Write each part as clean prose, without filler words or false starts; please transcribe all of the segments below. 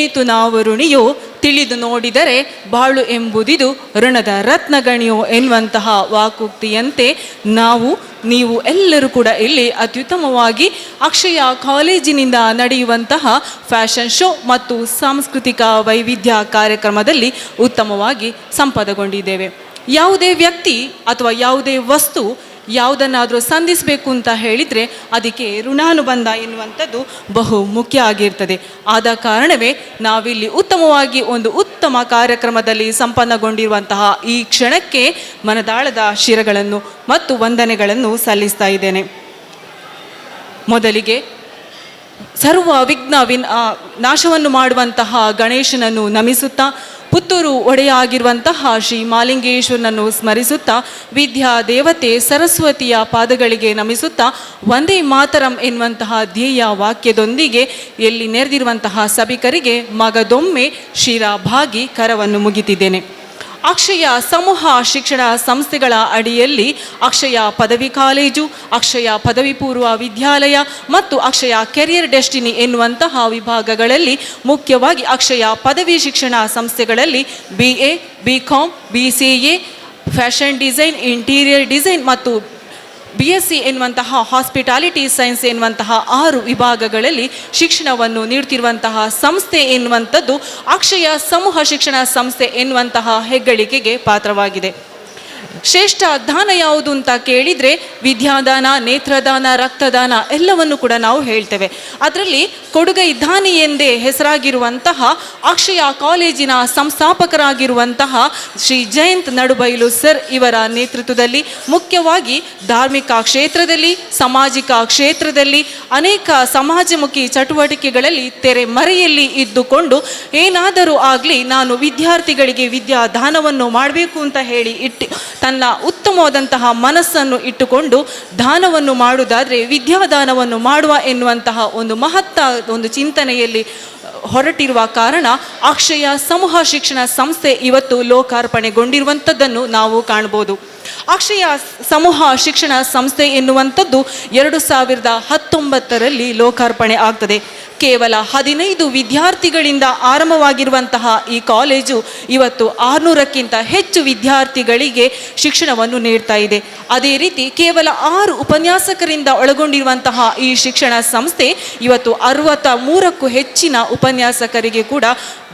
ಏನಿತು ನಾವು ಋಣಿಯೋ ತಿಳಿದು ನೋಡಿದರೆ ಬಾಳು ಎಂಬುದಿದು ಋಣದ ರತ್ನಗಣಿಯೋ ಎನ್ನುವಂತಹ ವಾಕುಕ್ತಿಯಂತೆ ನೀವು ಎಲ್ಲರೂ ಕೂಡ ಇಲ್ಲಿ ಅತ್ಯುತ್ತಮವಾಗಿ ಅಕ್ಷಯ ಕಾಲೇಜಿನಿಂದ ನಡೆಯುವಂತಹ ಫ್ಯಾಷನ್ ಶೋ ಮತ್ತು ಸಾಂಸ್ಕೃತಿಕ ವೈವಿಧ್ಯ ಕಾರ್ಯಕ್ರಮದಲ್ಲಿ ಉತ್ತಮವಾಗಿ ಸಂಪದಗೊಂಡಿದ್ದೇವೆ. ಯಾವುದೇ ವ್ಯಕ್ತಿ ಅಥವಾ ಯಾವುದೇ ವಸ್ತು ಯಾವುದನ್ನಾದರೂ ಸಂಧಿಸಬೇಕು ಅಂತ ಹೇಳಿದರೆ ಅದಕ್ಕೆ ಋಣಾನುಬಂಧ ಎನ್ನುವಂಥದ್ದು ಬಹು ಮುಖ್ಯ ಆಗಿರ್ತದೆ. ಆದ ಕಾರಣವೇ ನಾವಿಲ್ಲಿ ಉತ್ತಮವಾಗಿ ಒಂದು ಉತ್ತಮ ಕಾರ್ಯಕ್ರಮದಲ್ಲಿ ಸಂಪನ್ನಗೊಂಡಿರುವಂತಹ ಈ ಕ್ಷಣಕ್ಕೆ ಮನದಾಳದ ಶಿರಗಳನ್ನು ಮತ್ತು ವಂದನೆಗಳನ್ನು ಸಲ್ಲಿಸ್ತಾ ಇದ್ದೇನೆ. ಮೊದಲಿಗೆ ಸರ್ವ ನಾಶವನ್ನು ಮಾಡುವಂತಹ ಗಣೇಶನನ್ನು ನಮಿಸುತ್ತಾ, ಪುತ್ತೂರು ಒಡೆಯಾಗಿರುವಂತಹ ಶ್ರೀ ಮಾಲಿಂಗೇಶ್ವರನನ್ನು ಸ್ಮರಿಸುತ್ತಾ, ವಿದ್ಯಾ ದೇವತೆ ಸರಸ್ವತಿಯ ಪಾದಗಳಿಗೆ ನಮಿಸುತ್ತಾ, ವಂದೇ ಮಾತರಂ ಎನ್ನುವಂತಹ ಧ್ಯೇಯ ವಾಕ್ಯದೊಂದಿಗೆ ಎಲ್ಲಿ ನೆರೆದಿರುವಂತಹ ಸಭಿಕರಿಗೆ ಮಗದೊಮ್ಮೆ ಶಿರಭಾಗಿ ಕರವನ್ನು ಮುಗಿತಿದ್ದೇನೆ. ಅಕ್ಷಯ ಸಮೂಹ ಶಿಕ್ಷಣ ಸಂಸ್ಥೆಗಳ ಅಡಿಯಲ್ಲಿ ಅಕ್ಷಯ ಪದವಿ ಕಾಲೇಜು, ಅಕ್ಷಯ ಪದವಿ ಪೂರ್ವ ವಿದ್ಯಾಲಯ ಮತ್ತು ಅಕ್ಷಯ ಕೆರಿಯರ್ ಡೆಸ್ಟಿನಿ ಎನ್ನುವಂತಹ ವಿಭಾಗಗಳಲ್ಲಿ ಮುಖ್ಯವಾಗಿ ಅಕ್ಷಯ ಪದವಿ ಶಿಕ್ಷಣ ಸಂಸ್ಥೆಗಳಲ್ಲಿ BA, BCom, BCA, fashion design, interior design ಮತ್ತು BSc ಎನ್ನುವಂತಹ ಹಾಸ್ಪಿಟಾಲಿಟಿ ಸೈನ್ಸ್ ಎನ್ನುವಂತಹ 6 ವಿಭಾಗಗಳಲ್ಲಿ ಶಿಕ್ಷಣವನ್ನು ನೀಡುತ್ತಿರುವಂತಹ ಸಂಸ್ಥೆ ಎನ್ನುವಂಥದ್ದು ಅಕ್ಷಯ ಸಮೂಹ ಶಿಕ್ಷಣ ಸಂಸ್ಥೆ ಎನ್ನುವಂತಹ ಹೆಗ್ಗಳಿಕೆಗೆ ಪಾತ್ರವಾಗಿದೆ. ಶ್ರೇಷ್ಠ ದಾನ ಯಾವುದು ಅಂತ ಕೇಳಿದರೆ ವಿದ್ಯಾದಾನ, ನೇತ್ರದಾನ, ರಕ್ತದಾನ ಎಲ್ಲವನ್ನು ಕೂಡ ನಾವು ಹೇಳ್ತೇವೆ. ಅದರಲ್ಲಿ ಕೊಡುಗೈ ದಾನಿ ಎಂದೇ ಹೆಸರಾಗಿರುವಂತಹ ಅಕ್ಷಯ ಕಾಲೇಜಿನ ಸಂಸ್ಥಾಪಕರಾಗಿರುವಂತಹ ಶ್ರೀ ಜಯಂತ್ ನಡುಬೈಲು ಸರ್ ಇವರ ನೇತೃತ್ವದಲ್ಲಿ ಮುಖ್ಯವಾಗಿ ಧಾರ್ಮಿಕ ಕ್ಷೇತ್ರದಲ್ಲಿ, ಸಾಮಾಜಿಕ ಕ್ಷೇತ್ರದಲ್ಲಿ ಅನೇಕ ಸಮಾಜಮುಖಿ ಚಟುವಟಿಕೆಗಳಲ್ಲಿ ತೆರೆಮರೆಯಲ್ಲಿ ಇದ್ದುಕೊಂಡು ಏನಾದರೂ ಆಗಲಿ ನಾನು ವಿದ್ಯಾರ್ಥಿಗಳಿಗೆ ವಿದ್ಯಾದಾನವನ್ನು ಮಾಡಬೇಕು ಅಂತ ಹೇಳಿ ತನ್ನ ಉತ್ತಮವಾದಂತಹ ಮನಸ್ಸನ್ನು ಇಟ್ಟುಕೊಂಡು ದಾನವನ್ನು ಮಾಡುವುದಾದರೆ ವಿದ್ಯಾದಾನವನ್ನು ಮಾಡುವ ಎನ್ನುವಂತಹ ಒಂದು ಚಿಂತನೆಯಲ್ಲಿ ಹೊರಟಿರುವ ಕಾರಣ ಅಕ್ಷಯ ಸಮೂಹ ಶಿಕ್ಷಣ ಸಂಸ್ಥೆ ಇವತ್ತು ಲೋಕಾರ್ಪಣೆಗೊಂಡಿರುವಂಥದ್ದನ್ನು ನಾವು ಕಾಣ್ಬೋದು. ಅಕ್ಷಯ ಸಮೂಹ ಶಿಕ್ಷಣ ಸಂಸ್ಥೆ ಎನ್ನುವಂಥದ್ದು 2019ರಲ್ಲಿ ಲೋಕಾರ್ಪಣೆ ಆಗ್ತದೆ. ಕೇವಲ 15 ವಿದ್ಯಾರ್ಥಿಗಳಿಂದ ಆರಂಭವಾಗಿರುವಂತಹ ಈ ಕಾಲೇಜು ಇವತ್ತು 600ಕ್ಕಿಂತ ಹೆಚ್ಚು ವಿದ್ಯಾರ್ಥಿಗಳಿಗೆ ಶಿಕ್ಷಣವನ್ನು ನೀಡ್ತಾ ಇದೆ. ಅದೇ ರೀತಿ ಕೇವಲ 6 ಉಪನ್ಯಾಸಕರಿಂದ ಒಳಗೊಂಡಿರುವಂತಹ ಈ ಶಿಕ್ಷಣ ಸಂಸ್ಥೆ ಇವತ್ತು 63ಕ್ಕೂ ಹೆಚ್ಚಿನ ಉಪನ್ಯಾಸಕರಿಗೆ ಕೂಡ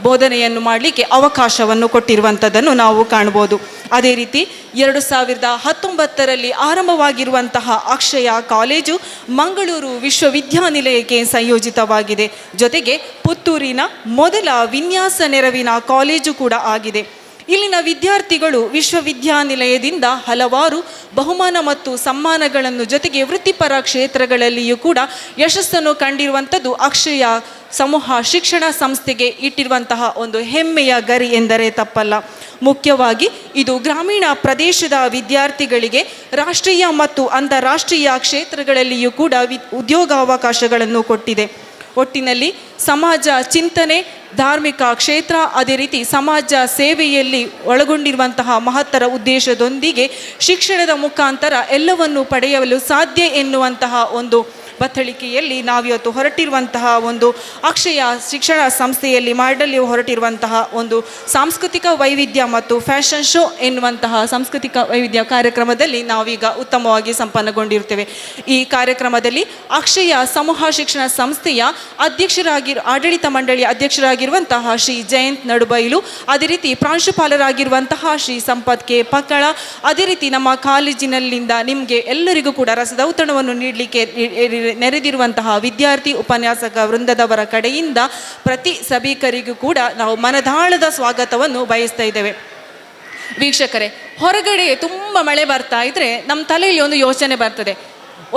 ಬೋಧನೆಯನ್ನು ಮಾಡಲಿಕ್ಕೆ ಅವಕಾಶವನ್ನು ಕೊಟ್ಟಿರುವಂಥದ್ದನ್ನು ನಾವು ಕಾಣ್ಬೋದು. ಅದೇ ರೀತಿ 2019ರಲ್ಲಿ ಆರಂಭವಾಗಿರುವಂತಹ ಅಕ್ಷಯ ಕಾಲೇಜು ಮಂಗಳೂರು ವಿಶ್ವವಿದ್ಯಾನಿಲಯಕ್ಕೆ ಸಂಯೋಜಿತವಾಗಿದೆ. ಜೊತೆಗೆ ಪುತ್ತೂರಿನ ಮೊದಲ ವಿನ್ಯಾಸ ನೆರವಿನ ಕಾಲೇಜು ಕೂಡ ಆಗಿದೆ. ಇಲ್ಲಿನ ವಿದ್ಯಾರ್ಥಿಗಳು ವಿಶ್ವವಿದ್ಯಾನಿಲಯದಿಂದ ಹಲವಾರು ಬಹುಮಾನ ಮತ್ತು ಸಮ್ಮಾನಗಳನ್ನು ಜೊತೆಗೆ ವೃತ್ತಿಪರ ಕ್ಷೇತ್ರಗಳಲ್ಲಿಯೂ ಕೂಡ ಯಶಸ್ಸನ್ನು ಕಂಡಿರುವಂಥದ್ದು ಅಕ್ಷಯ ಸಮೂಹ ಶಿಕ್ಷಣ ಸಂಸ್ಥೆಗೆ ಇಟ್ಟಿರುವಂತಹ ಒಂದು ಹೆಮ್ಮೆಯ ಗರಿ ಎಂದರೆ ತಪ್ಪಲ್ಲ. ಮುಖ್ಯವಾಗಿ ಇದು ಗ್ರಾಮೀಣ ಪ್ರದೇಶದ ವಿದ್ಯಾರ್ಥಿಗಳಿಗೆ ರಾಷ್ಟ್ರೀಯ ಮತ್ತು ಅಂತಾರಾಷ್ಟ್ರೀಯ ಕ್ಷೇತ್ರಗಳಲ್ಲಿಯೂ ಕೂಡ ಉದ್ಯೋಗಾವಕಾಶಗಳನ್ನು ಕೊಟ್ಟಿದೆ. ಒಟ್ಟಿನಲ್ಲಿ ಸಮಾಜ ಚಿಂತನೆ, ಧಾರ್ಮಿಕ ಕ್ಷೇತ್ರ, ಅದೇ ರೀತಿ ಸಮಾಜ ಸೇವೆಯಲ್ಲಿ ಒಳಗೊಂಡಿರುವಂತಹ ಮಹತ್ತರ ಉದ್ದೇಶದೊಂದಿಗೆ ಶಿಕ್ಷಣದ ಮುಖಾಂತರ ಎಲ್ಲವನ್ನು ಪಡೆಯಲು ಸಾಧ್ಯ ಎನ್ನುವಂತಹ ಒಂದು ಬತ್ತಳಿಕೆಯಲ್ಲಿ ನಾವಿವತ್ತು ಹೊರಟಿರುವಂತಹ ಒಂದು ಅಕ್ಷಯ ಶಿಕ್ಷಣ ಸಂಸ್ಥೆಯಲ್ಲಿ ಮಾಡಲು ಹೊರಟಿರುವಂತಹ ಒಂದು ಸಾಂಸ್ಕೃತಿಕ ವೈವಿಧ್ಯ ಮತ್ತು ಫ್ಯಾಷನ್ ಶೋ ಎನ್ನುವಂತಹ ಸಾಂಸ್ಕೃತಿಕ ವೈವಿಧ್ಯ ಕಾರ್ಯಕ್ರಮದಲ್ಲಿ ನಾವೀಗ ಉತ್ತಮವಾಗಿ ಸಂಪನ್ನಗೊಂಡಿರ್ತೇವೆ. ಈ ಕಾರ್ಯಕ್ರಮದಲ್ಲಿ ಅಕ್ಷಯ ಸಮೂಹ ಶಿಕ್ಷಣ ಸಂಸ್ಥೆಯ ಆಡಳಿತ ಮಂಡಳಿಯ ಅಧ್ಯಕ್ಷರಾಗಿರುವಂತಹ ಶ್ರೀ ಜಯಂತ್ ನಡುಬೈಲು, ಅದೇ ರೀತಿ ಪ್ರಾಂಶುಪಾಲರಾಗಿರುವಂತಹ ಶ್ರೀ ಸಂಪತ್ ಕೆ ಪಕ್ಕಳ, ಅದೇ ರೀತಿ ನಮ್ಮ ಕಾಲೇಜಿನಲ್ಲಿಂದ ನಿಮಗೆ ಎಲ್ಲರಿಗೂ ಕೂಡ ರಸದೌತಣವನ್ನು ನೀಡಲಿಕ್ಕೆ ನೆರೆದಿರುವಂತಹ ವಿದ್ಯಾರ್ಥಿ ಉಪನ್ಯಾಸಕ ವೃಂದದವರ ಕಡೆಯಿಂದ ಪ್ರತಿ ಸಭಿಕರಿಗೂ ಕೂಡ ನಾವು ಮನದಾಳದ ಸ್ವಾಗತವನ್ನು ಬಯಸ್ತಾ ಇದ್ದೇವೆ. ವೀಕ್ಷಕರೇ, ಹೊರಗಡೆ ತುಂಬ ಮಳೆ ಬರ್ತಾ ಇದ್ರೆ ನಮ್ಮ ತಲೆಯಲ್ಲಿ ಒಂದು ಯೋಚನೆ ಬರ್ತದೆ,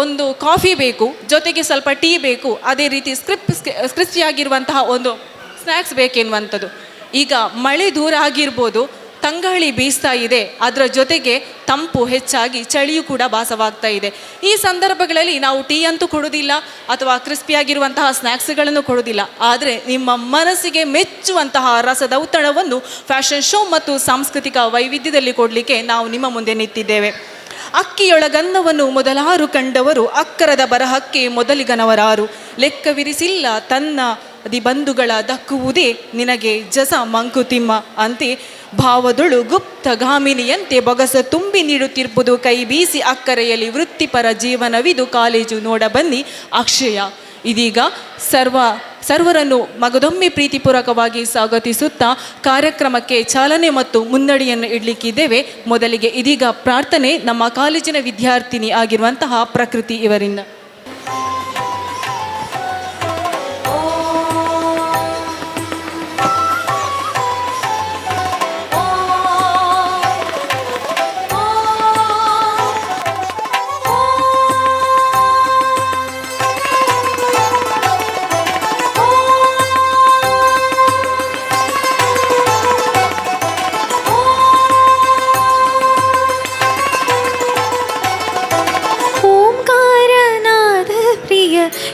ಒಂದು ಕಾಫಿ ಬೇಕು, ಜೊತೆಗೆ ಸ್ವಲ್ಪ ಟೀ ಬೇಕು, ಅದೇ ರೀತಿ ಕ್ರಿಸ್ಪಿಯಾಗಿರುವಂತಹ ಒಂದು ಸ್ನ್ಯಾಕ್ಸ್ ಬೇಕೆನ್ನುವಂಥದ್ದು. ಈಗ ಮಳೆ ದೂರ ಆಗಿರ್ಬೋದು, ತಂಗಾಳಿ ಬೀಸ್ತಾ ಇದೆ, ಅದರ ಜೊತೆಗೆ ತಂಪು ಹೆಚ್ಚಾಗಿ ಚಳಿಯೂ ಕೂಡ ಭಾಸವಾಗ್ತಾ ಇದೆ. ಈ ಸಂದರ್ಭಗಳಲ್ಲಿ ನಾವು ಟೀ ಅಂತೂ ಕೊಡೋದಿಲ್ಲ ಅಥವಾ ಕ್ರಿಸ್ಪಿಯಾಗಿರುವಂತಹ ಸ್ನ್ಯಾಕ್ಸ್ಗಳನ್ನು ಕೊಡೋದಿಲ್ಲ. ಆದರೆ ನಿಮ್ಮ ಮನಸ್ಸಿಗೆ ಮೆಚ್ಚುವಂತಹ ರಸದೌತಣವನ್ನು ಫ್ಯಾಷನ್ ಶೋ ಮತ್ತು ಸಾಂಸ್ಕೃತಿಕ ವೈವಿಧ್ಯದಲ್ಲಿ ಕೊಡಲಿಕ್ಕೆ ನಾವು ನಿಮ್ಮ ಮುಂದೆ ನಿಂತಿದ್ದೇವೆ. ಅಕ್ಕಿಯೊಳಗನ್ನವನ್ನು ಮೊದಲಾರು ಕಂಡವರು, ಅಕ್ಕರದ ಬರಹಕ್ಕೆ ಮೊದಲಿಗನವರಾರು, ಲೆಕ್ಕವಿರಿಸಿಲ್ಲ ತನ್ನ ಬಂಧುಗಳ ದಕ್ಕುವುದೇ ನಿನಗೆ ಜಸ ಮಂಕುತಿಮ್ಮ ಅಂತೆ ಭಾವದೊಳು ಗುಪ್ತಗಾಮಿನಿಯಂತೆ ಬೊಗಸ ತುಂಬಿ ನೀಡುತ್ತಿರುವುದು ಕೈ ಬೀಸಿ ಅಕ್ಕರೆಯಲ್ಲಿ ವೃತ್ತಿಪರ ಜೀವನವಿದು ಕಾಲೇಜು ನೋಡಬನ್ನಿ ಅಕ್ಷಯ. ಇದೀಗ ಸರ್ವರನ್ನು ಮಗದೊಮ್ಮೆ ಪ್ರೀತಿಪೂರ್ವಕವಾಗಿ ಸ್ವಾಗತಿಸುತ್ತಾ ಕಾರ್ಯಕ್ರಮಕ್ಕೆ ಚಾಲನೆ ಮತ್ತು ಮುನ್ನಡೆಯನ್ನು ಇಡಲಿಕ್ಕಿದ್ದೇವೆ. ಮೊದಲಿಗೆ ಇದೀಗ ಪ್ರಾರ್ಥನೆ ನಮ್ಮ ಕಾಲೇಜಿನ ವಿದ್ಯಾರ್ಥಿನಿ ಆಗಿರುವಂತಹ ಪ್ರಕೃತಿ ಇವರಿಂದ.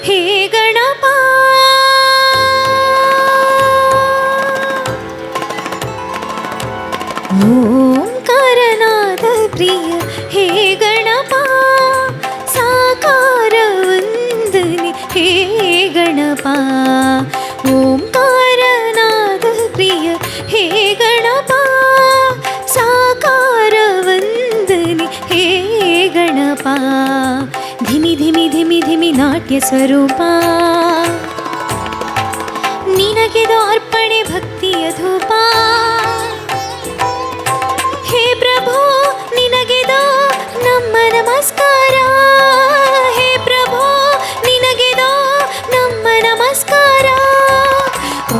ಹೇ ಗಣಪ ಓಂಕಾರನಾದ ಪ್ರಿಯ ಹೇ ಗಣಪ ಸಾಕಾರ ವಂದನೆ ಹೇ ಗಣಪ ಓಂಕಾರನಾದ ಪ್ರಿಯ ಹೇ ಗಣಪ ಸಾಕಾರ ವಂದನೆ ಹೇ ಗಣಪ ಧಿಮಿ ಧಿಮಿ ಧಿಮಿ ಧಿಮಿ ನಾಟ್ಯ ಸ್ವರೂಪ ನಿನಗೆದು ಅರ್ಪಣೆ ಭಕ್ತಿಯ ಧೂಪ ಹೇ ಪ್ರಭು ನಿನಗೆದು ನಮ್ಮ ನಮಸ್ಕಾರ ಹೇ ಪ್ರಭು ನಿನಗೆದು ನಮ್ಮ ನಮಸ್ಕಾರ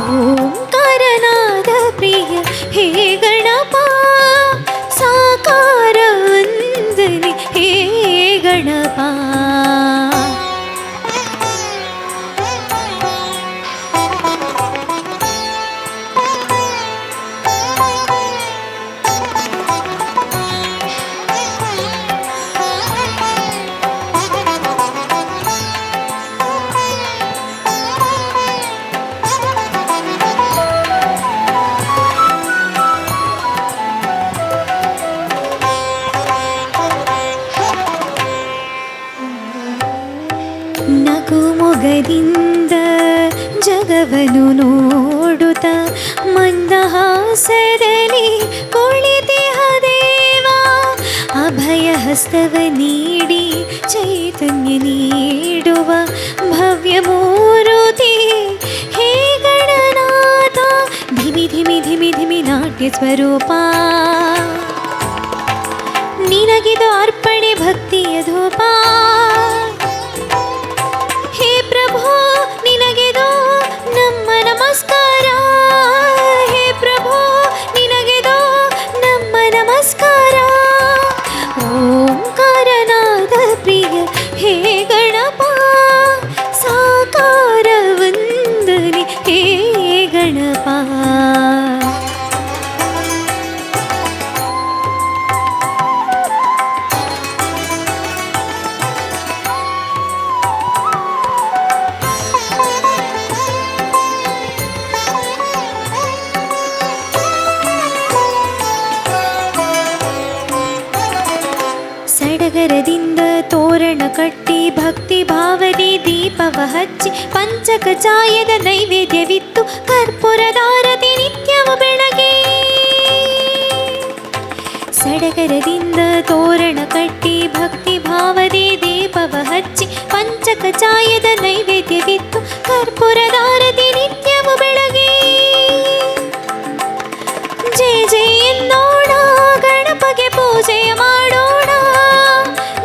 ಓಂಕಾರನಾದ ಪ್ರಿಯ ಹೇ ಗಣಪ ಸಾಕಾರ ವಂದನೆ ಹೇ ಗಣಪ. ನಗುಮೊಗದಿಂದ ಜಗವನ್ನು ನೋಡುತ್ತ ಮಂದಹಾಸದಲ್ಲಿ ಕುಳಿತಿಹ ದೇವ ಅಭಯ ಹಸ್ತವ ನೀಡಿ ಚೈತನ್ಯ ನೀಡುವ ಭವ್ಯ ಮೂರುತಿ ಹೇ ಗಣನಾಥ ಧಿಮಿ ಧಿಮಿ ಧಿಮಿ ಧಿಮಿ ನಾಟ್ಯ ಸ್ವರೂಪ ನಿನಗಿದು ಅರ್ಪಣೆ ಭಕ್ತಿಯ ಧೂಪ ಹೇ ಪ್ರಭು ನಿನಗೆದು ನಮ್ಮ ನಮಸ್ಕಾರ ಹೇ ಪ್ರಭು ನಿನಗೆದು ನಮ್ಮ ನಮಸ್ಕಾರ ಓಂಕಾರನಾದ ಪ್ರಿಯ ಹೇ ಗಣಪ ಸಾಕಾರ ವಂದನೆ ಹೇ ಗಣಪ. ಸಡಗರದಿಂದ ತೋರಣ ಕಟ್ಟಿ ಭಕ್ತಿ ಭಾವನೆ ದೀಪವ ಹಚ್ಚಿ ಪಂಚಕ ಚಾಯದ ನೈವೇದ್ಯವಿತ್ತು ಕರ್ಪೂರದಾರತಿ ನಿತ್ಯವ ಬೆಳಗ್ಗೆ ಸಡಗರದಿಂದ ತೋರಣ ಕಟ್ಟಿ ಭಕ್ತಿ ಭಾವನೆ ದೀಪವ ಹಚ್ಚಿ ಪಂಚಕ ಚಾಯದ ನೈವೇದ್ಯವಿತ್ತು ಕರ್ಪೂರದಾರತಿ ನಿತ್ಯವ ಬೆಳಗ್ಗೆ ಜಯ ಜಯ ಎನ್ನೋಣ ಗಣಪಗೆ ಪೂಜೆಯ ಮಾಡೋಣ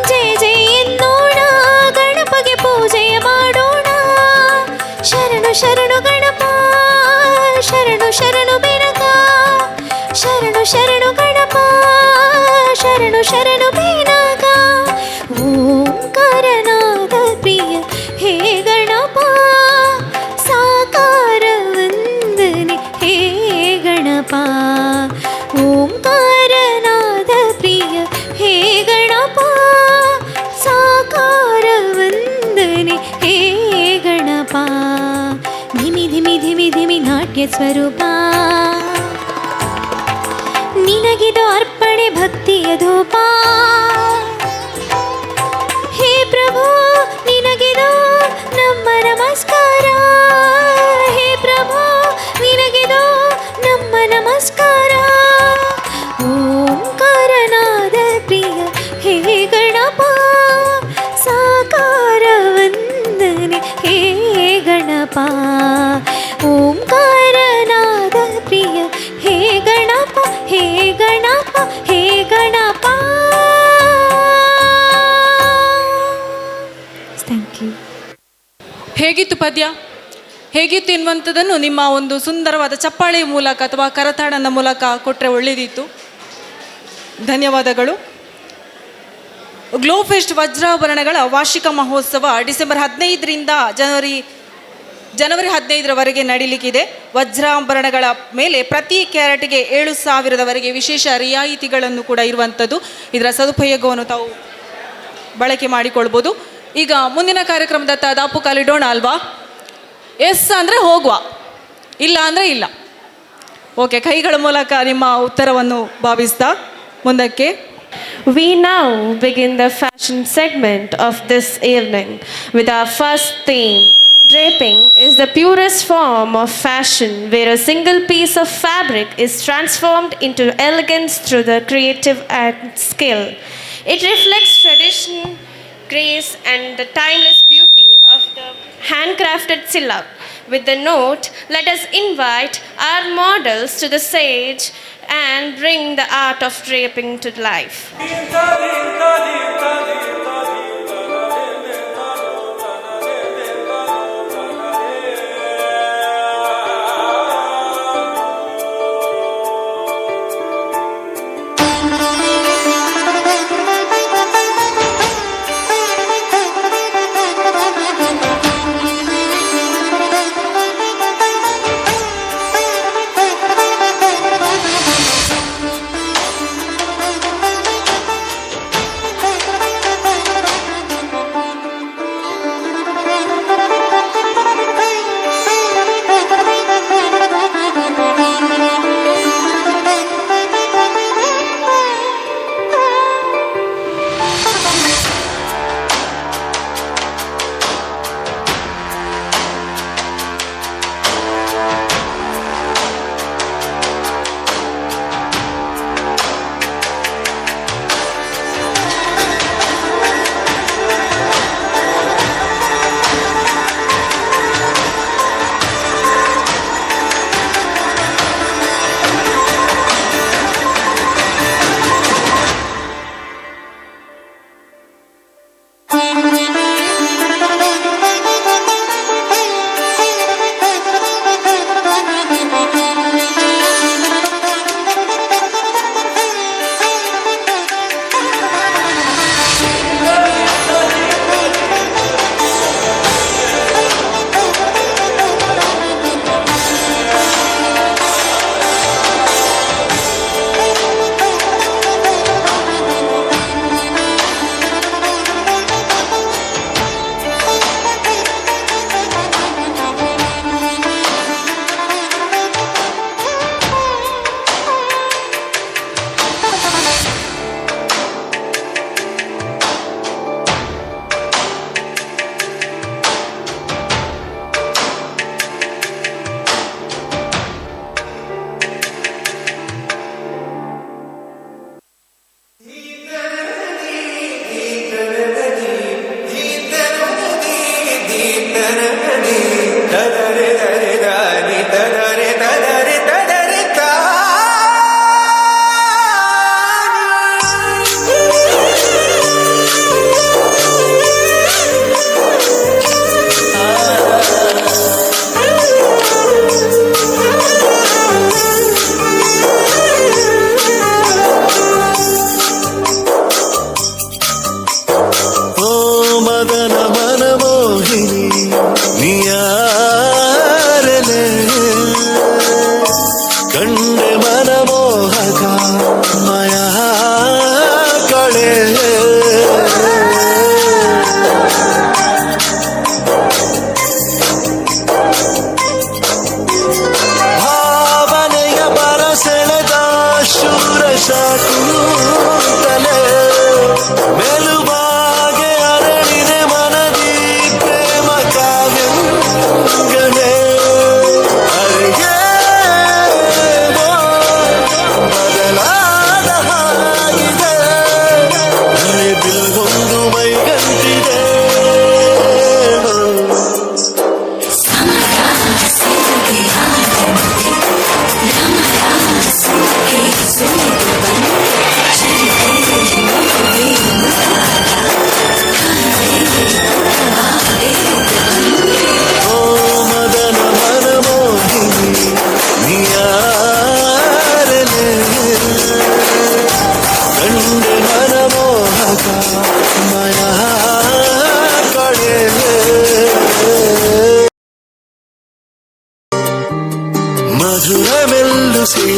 ಜಯ ಜಯ ಎನ್ನೋಣ ಗಣಪಗೆ ಪೂಜೆಯ ಮಾಡೋಣ ಶರಣು ಶರಣು ಗಣಪ ಶರಣು ಶರಣು ಬೆನಕ ಶರಣು ಶರಣು ಗಣಪ ಶರಣು ಶರಣು ಬೆನಕ ಓಂಕಾರನಾದ ಪ್ರಿಯ ಹೇ ಗಣಪ ಸಾಕಾರ ವಂದನೆ ಹೇ ಗಣಪ ಓಂಕಾರನಾದ ಪ್ರಿಯ ಹೇ ಗಣಪ ಸಾಕಾರ ವಂದನೆ ಹೇ ಗಣಪ ಧಿಮಿ ಧಿಮಿ ಧಿಮಿ ಧಿಮಿ ನಾಟ್ಯ ಸ್ವರೂಪ ನಿನಗಿದು ಅರ್ಪಣೆ ಭಕ್ತಿಯ ಧೂಪ ಹೇ ಪ್ರಭು ನಿನಗಿದು ನಮ್ಮ ನಮಸ್ಕಾರ ಹೇ ನಮಸ್ಕಾರ. ಓಂಕಾರನಾದ ಪ್ರಿಯ ಹೇ ಗಣಪ, ಸಾಕಾರ ವಂದನೆ ಹೇ ಗಣಪ. ಓಂಕಾರನಾದ ಪ್ರಿಯ ಹೇ ಗಣಪ, ಹೇ ಗಣಪ, ಹೇ ಗಣಪ. Thank you. ಹೇಗಿತ್ತು ಪದ್ಯ? ಹೇಗಿತ್ತು ಎನ್ನುವಂಥದ್ದನ್ನು ನಿಮ್ಮ ಒಂದು ಸುಂದರವಾದ ಚಪ್ಪಾಳೆಯ ಮೂಲಕ ಅಥವಾ ಕರತಾಡನ ಮೂಲಕ ಕೊಟ್ಟರೆ ಒಳ್ಳೆಯದಿತ್ತು. ಧನ್ಯವಾದಗಳು. ಗ್ಲೋಫೆಸ್ಟ್ ವಜ್ರಾಭರಣಗಳ ವಾರ್ಷಿಕ ಮಹೋತ್ಸವ ಡಿಸೆಂಬರ್ 15ರಿಂದ ಜನವರಿ 15ರವರೆಗೆ ನಡೀಲಿಕ್ಕಿದೆ. ವಜ್ರಾಭರಣಗಳ ಮೇಲೆ ಪ್ರತಿ ಕ್ಯಾರೆಟ್ಗೆ 7,000ವರೆಗೆ ವಿಶೇಷ ರಿಯಾಯಿತಿಗಳನ್ನು ಕೂಡ ಇರುವಂಥದ್ದು. ಇದರ ಸದುಪಯೋಗವನ್ನು ತಾವು ಬಳಕೆ ಮಾಡಿಕೊಳ್ಬೋದು. ಈಗ ಮುಂದಿನ ಕಾರ್ಯಕ್ರಮದತ್ತ ದಾಪು ಕಾಲಿಡೋಣ ಅಲ್ವಾ? ಎಸ್ ಅಂದರೆ ಹೋಗುವ, ಇಲ್ಲ ಅಂದರೆ ಇಲ್ಲ. ಓಕೆ, ಕೈಗಳ ಮೂಲಕ ನಿಮ್ಮ ಉತ್ತರವನ್ನು ಭಾವಿಸ್ತಾ ಮುಂದಕ್ಕೆ. We now begin the fashion segment of this evening with our first theme. Draping is the purest form of fashion where a single piece of fabric is transformed into elegance through the creative and skill. It reflects tradition, grace and the timeless beauty of the handcrafted silk. With the note, let us invite our models to the stage and bring the art of draping to life.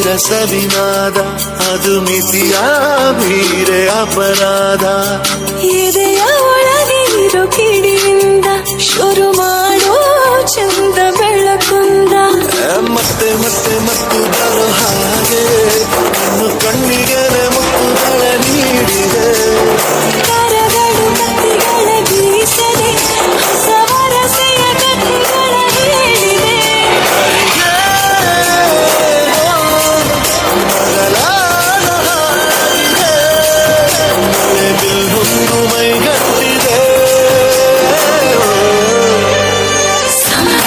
ಸವಿನಾದ ಅದು ಮಿತಿಯ ಮೀರೆ ಅಪರಾಧ. ಎದೆಯ ಒಳಗಿರೋ ಕಿಡಿಯಿಂದ ಶುರು ಮಾಡೋ ಚಂದ ಬೆಳಕುಂದ. ಮತ್ತೆ ಮತ್ತೆ ಮತ್ತು ಬರೋ ಹಾಗೆ ಇನ್ನು ಕಣ್ಣಿಗೆ ಮುತ್ತುಗಳ ನೀಡಿದೆ. ಕರಗಳು ಕತ್ತಿಗಳ ಬೀಸದೆ ಹೊಸ ವರಸೆಯ ಕಥೆಗಳ ಹೇಳಿದೆ. ಬಿಲ್ಲು ಮೈಗಟ್ಟಿದೆ. ಸಮರ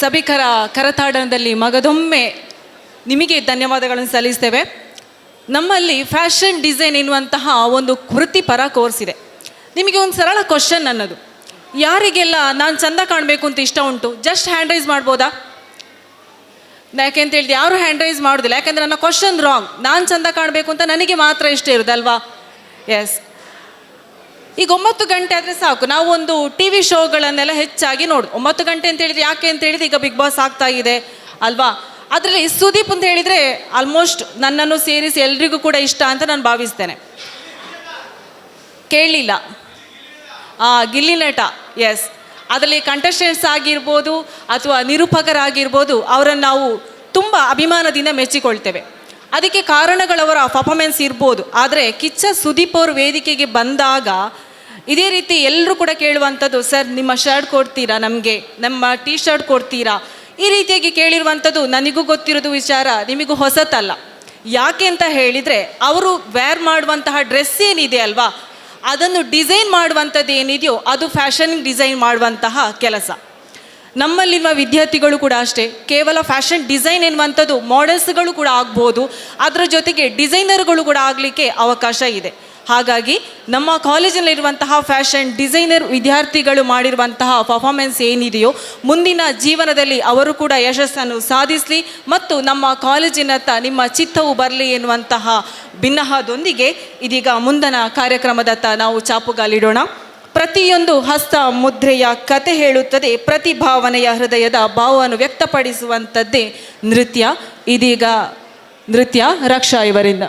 ಸಭಿಕರ ಕರತಾಡನದಲ್ಲಿ ಮಗದೊಮ್ಮೆ ನಿಮಗೆ ಧನ್ಯವಾದಗಳನ್ನು ಸಲ್ಲಿಸ್ತೇವೆ. ನಮ್ಮಲ್ಲಿ ಫ್ಯಾಷನ್ ಡಿಸೈನ್ ಎನ್ನುವಂತಹ ಒಂದು ವೃತ್ತಿಪರ ಕೋರ್ಸ್ ಇದೆ. ನಿಮಗೆ ಒಂದು ಸರಳ ಕ್ವಶನ್ ಅನ್ನೋದು, ಯಾರಿಗೆಲ್ಲ ನಾನು ಚಂದ ಕಾಣಬೇಕು ಅಂತ ಇಷ್ಟ ಉಂಟು? ಜಸ್ಟ್ ಹ್ಯಾಂಡ್ ರೈಸ್ ಮಾಡ್ಬೋದಾ? ಯಾಕೆ ಅಂತ ಹೇಳಿದ್ರೆ ಯಾರು ಹ್ಯಾಂಡ್ ರೈಸ್ ಮಾಡೋದಿಲ್ಲ, ಯಾಕೆಂದರೆ ನನ್ನ ಕ್ವಶನ್ ರಾಂಗ್. ನಾನು ಚಂದ ಕಾಣಬೇಕು ಅಂತ ನನಗೆ ಮಾತ್ರ ಇಷ್ಟ ಇರೋದಲ್ವಾ? ಎಸ್. ಈಗ 9 ಗಂಟೆ ಆದರೆ ಸಾಕು, ನಾವು ಒಂದು ಟಿ ವಿ ಶೋಗಳನ್ನೆಲ್ಲ ಹೆಚ್ಚಾಗಿ ನೋಡು. 9 ಗಂಟೆ ಅಂತ ಹೇಳಿದ್ರೆ ಯಾಕೆ ಅಂತ ಹೇಳಿದ್ರೆ ಈಗ ಬಿಗ್ ಬಾಸ್ ಆಗ್ತಾ ಇದೆ ಅಲ್ವಾ? ಅದರಲ್ಲಿ ಸುದೀಪ್ ಅಂತ ಹೇಳಿದರೆ ಆಲ್ಮೋಸ್ಟ್ ನನ್ನನ್ನು ಸೇರಿಸಿ ಎಲ್ರಿಗೂ ಕೂಡ ಇಷ್ಟ ಅಂತ ನಾನು ಭಾವಿಸ್ತೇನೆ. ಕೇಳಲಿಲ್ಲ, ಗಿಲ್ಲಿ ನಟ. ಎಸ್, ಅದರಲ್ಲಿ ಕಂಟೆಸ್ಟೆಂಟ್ಸ್ ಆಗಿರ್ಬೋದು ಅಥವಾ ನಿರೂಪಕರಾಗಿರ್ಬೋದು, ಅವರನ್ನು ನಾವು ತುಂಬ ಅಭಿಮಾನದಿಂದ ಮೆಚ್ಚಿಕೊಳ್ತೇವೆ. ಅದಕ್ಕೆ ಕಾರಣಗಳವರ ಪರ್ಫಾರ್ಮೆನ್ಸ್ ಇರ್ಬೋದು. ಆದರೆ ಕಿಚ್ಚ ಸುದೀಪ್ ಅವರು ವೇದಿಕೆಗೆ ಬಂದಾಗ ಇದೇ ರೀತಿ ಎಲ್ಲರೂ ಕೂಡ ಕೇಳುವಂಥದ್ದು, ಸರ್ ನಿಮ್ಮ ಶರ್ಟ್ ಕೊಡ್ತೀರಾ, ನಮಗೆ ನಮ್ಮ ಟೀ ಶರ್ಟ್ ಕೊಡ್ತೀರಾ? ಈ ರೀತಿಯಾಗಿ ಕೇಳಿರುವಂಥದ್ದು ನನಗೂ ಗೊತ್ತಿರೋದು ವಿಚಾರ, ನಿಮಗೂ ಹೊಸತಲ್ಲ. ಯಾಕೆ ಅಂತ ಹೇಳಿದರೆ ಅವರು ವೇರ್ ಮಾಡುವಂತಹ ಡ್ರೆಸ್ ಏನಿದೆ ಅಲ್ವಾ, ಅದನ್ನು ಡಿಸೈನ್ ಮಾಡುವಂಥದ್ದು ಏನಿದೆಯೋ ಅದು ಫ್ಯಾಷನ್ ಡಿಸೈನ್ ಮಾಡುವಂತಹ ಕೆಲಸ. ನಮ್ಮಲ್ಲಿರುವ ವಿದ್ಯಾರ್ಥಿಗಳು ಕೂಡ ಅಷ್ಟೇ, ಕೇವಲ ಫ್ಯಾಷನ್ ಡಿಸೈನ್ ಎನ್ನುವಂಥದ್ದು ಮಾಡೆಲ್ಸ್ಗಳು ಕೂಡ ಆಗ್ಬೋದು, ಅದರ ಜೊತೆಗೆ ಡಿಸೈನರ್ಗಳು ಕೂಡ ಆಗಲಿಕ್ಕೆ ಅವಕಾಶ ಇದೆ. ಹಾಗಾಗಿ ನಮ್ಮ ಕಾಲೇಜಿನಲ್ಲಿರುವಂತಹ ಫ್ಯಾಷನ್ ಡಿಸೈನರ್ ವಿದ್ಯಾರ್ಥಿಗಳು ಮಾಡಿರುವಂತಹ ಪರ್ಫಾರ್ಮೆನ್ಸ್ ಏನಿದೆಯೋ ಮುಂದಿನ ಜೀವನದಲ್ಲಿ ಅವರು ಕೂಡ ಯಶಸ್ಸನ್ನು ಸಾಧಿಸಲಿ ಮತ್ತು ನಮ್ಮ ಕಾಲೇಜಿನತ್ತ ನಿಮ್ಮ ಚಿತ್ತವು ಬರಲಿ ಎನ್ನುವಂತಹ ಭಿನ್ನಹದೊಂದಿಗೆ ಇದೀಗ ಮುಂದಿನ ಕಾರ್ಯಕ್ರಮದತ್ತ ನಾವು ಚಾಪುಗಾಲಿಡೋಣ. ಪ್ರತಿಯೊಂದು ಹಸ್ತ ಮುದ್ರೆಯ ಕತೆ ಹೇಳುತ್ತದೆ, ಪ್ರತಿ ಭಾವನೆಯ ಹೃದಯದ ಭಾವವನ್ನು ವ್ಯಕ್ತಪಡಿಸುವಂಥದ್ದೇ ನೃತ್ಯ. ಇದೀಗ ನೃತ್ಯ ರಕ್ಷಾ ಇವರಿಂದ.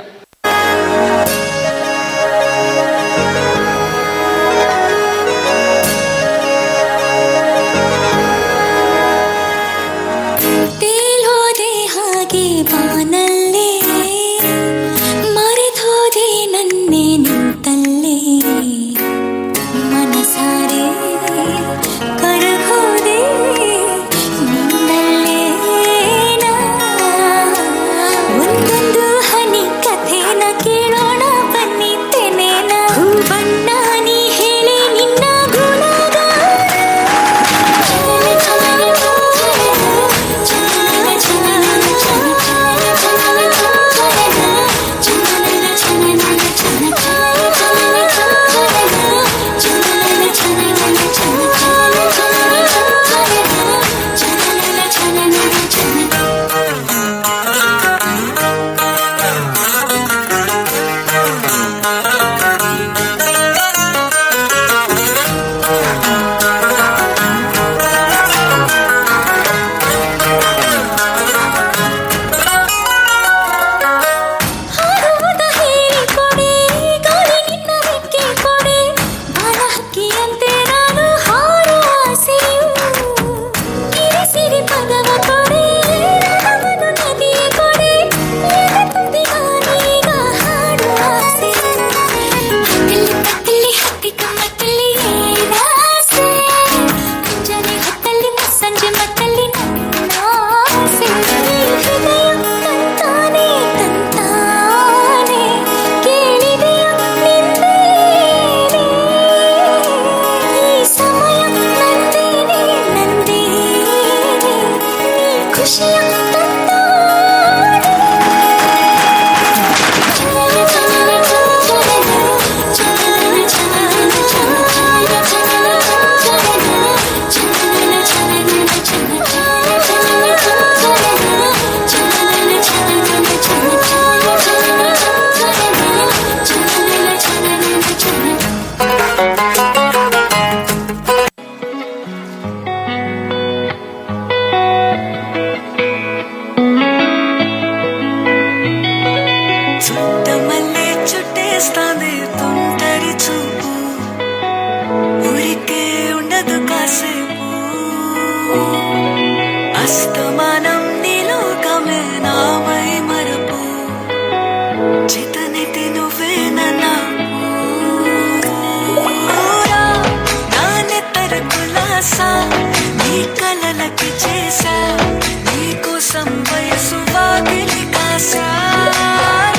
అస్తమానం నీలోకమే నామై మరపు చితనితి నువ్వేన నానెత్తర కులాసా నీ కలలకి చేసా నీకోసం వయసు వాకిలి కాసా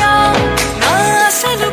నా అసలు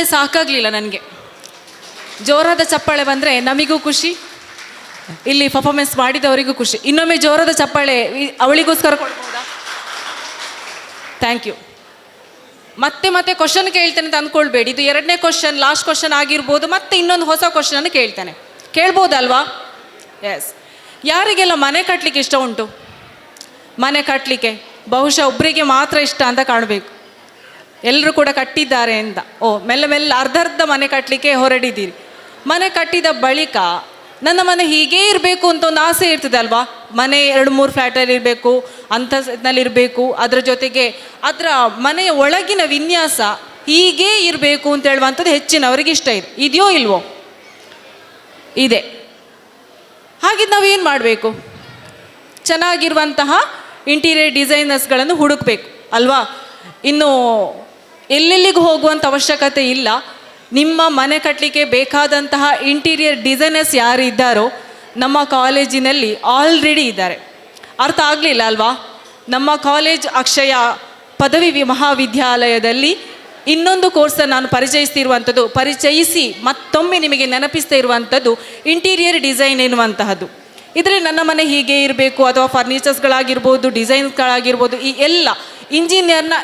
ಚಪ್ಪಾಳೆ ಸಾಕಾಗಲಿಲ್ಲ ನನಗೆ. ಜೋರಾದ ಚಪ್ಪಾಳೆ ಬಂದರೆ ನಮಗೂ ಖುಷಿ, ಇಲ್ಲಿ ಪರ್ಫಾರ್ಮೆನ್ಸ್ ಮಾಡಿದವರಿಗೂ ಖುಷಿ. ಇನ್ನೊಮ್ಮೆ ಜೋರಾದ ಚಪ್ಪಾಳೆ ಅವಳಿಗೋಸ್ಕರ ಕೊಡ್ಬೋದಾ? Thank you. ಮತ್ತೆ ಮತ್ತೆ ಕ್ವಶನ್ ಕೇಳ್ತೇನೆ ಅಂತ ಅಂದ್ಕೊಳ್ಬೇಡಿ. ಇದು 2ನೇ ಕ್ವಶನ್, ಲಾಸ್ಟ್ ಕ್ವಶನ್ ಆಗಿರ್ಬೋದು. ಮತ್ತೆ ಇನ್ನೊಂದು ಹೊಸ ಕ್ವಶನನ್ನು ಕೇಳ್ತೇನೆ. ಕೇಳ್ಬೋದಲ್ವಾ? ಎಸ್. ಯಾರಿಗೆಲ್ಲ ಮನೆ ಕಟ್ಟಲಿಕ್ಕೆ ಇಷ್ಟ ಉಂಟು? ಮನೆ ಕಟ್ಟಲಿಕ್ಕೆ ಬಹುಶಃ ಒಬ್ಬರಿಗೆ ಮಾತ್ರ ಇಷ್ಟ ಅಂತ ಕಾಣಬೇಕು. ಎಲ್ಲರೂ ಕೂಡ ಕಟ್ಟಿದ್ದಾರೆ ಅಂತ. ಮೆಲ್ಲ ಮೆಲ್ಲ ಅರ್ಧ ಮನೆ ಕಟ್ಟಲಿಕ್ಕೆ ಹೊರಡಿದ್ದೀರಿ. ಮನೆ ಕಟ್ಟಿದ ಬಳಿಕ ನನ್ನ ಮನೆ ಹೀಗೇ ಇರಬೇಕು ಅಂತ ಒಂದು ಆಸೆ ಇರ್ತದೆ ಅಲ್ವಾ? ಮನೆ 2-3 ಫ್ಲ್ಯಾಟಲ್ಲಿ ಇರಬೇಕು, ಅಂತಸ್ತಿನಲ್ಲಿರಬೇಕು, ಅದರ ಜೊತೆಗೆ ಅದರ ಮನೆಯ ಒಳಗಿನ ವಿನ್ಯಾಸ ಹೀಗೇ ಇರಬೇಕು ಅಂತ ಹೇಳುವಂಥದ್ದು ಹೆಚ್ಚಿನವರಿಗೆ ಇಷ್ಟ ಇದೆ. ಇದೆಯೋ ಇಲ್ವೋ? ಇದೆ. ಹಾಗಿದ್ದು ನಾವೇನು ಮಾಡಬೇಕು? ಚೆನ್ನಾಗಿರುವಂತಹ ಇಂಟೀರಿಯರ್ ಡಿಸೈನರ್ಸ್ಗಳನ್ನು ಹುಡುಕಬೇಕು ಅಲ್ವಾ? ಇನ್ನು ಎಲ್ಲೆಲ್ಲಿಗೂ ಹೋಗುವಂಥ ಅವಶ್ಯಕತೆ ಇಲ್ಲ. ನಿಮ್ಮ ಮನೆ ಕಟ್ಟಲಿಕ್ಕೆ ಬೇಕಾದಂತಹ ಇಂಟೀರಿಯರ್ ಡಿಸೈನರ್ಸ್ ಯಾರು ಇದ್ದಾರೋ ನಮ್ಮ ಕಾಲೇಜಿನಲ್ಲಿ ಆಲ್ರೆಡಿ ಇದ್ದಾರೆ. ಅರ್ಥ ಆಗಲಿಲ್ಲ ಅಲ್ವಾ? ನಮ್ಮ ಕಾಲೇಜ್ ಅಕ್ಷಯ ಪದವಿ ಮಹಾವಿದ್ಯಾಲಯದಲ್ಲಿ ಇನ್ನೊಂದು ಕೋರ್ಸನ್ನು ನಾನು ಪರಿಚಯಿಸಿ ಮತ್ತೊಮ್ಮೆ ನಿಮಗೆ ನೆನಪಿಸ್ತಾ ಇರುವಂಥದ್ದು ಇಂಟೀರಿಯರ್ ಡಿಸೈನ್ ಎನ್ನುವಂತಹದ್ದು. ಇದರಲ್ಲಿ ನನ್ನ ಮನೆ ಹೀಗೆ ಇರಬೇಕು ಅಥವಾ ಫರ್ನಿಚರ್ಸ್ಗಳಾಗಿರ್ಬೋದು, ಡಿಸೈನ್ಸ್ಗಳಾಗಿರ್ಬೋದು, ಈ ಎಲ್ಲ ಇಂಜಿನಿಯರ್ನ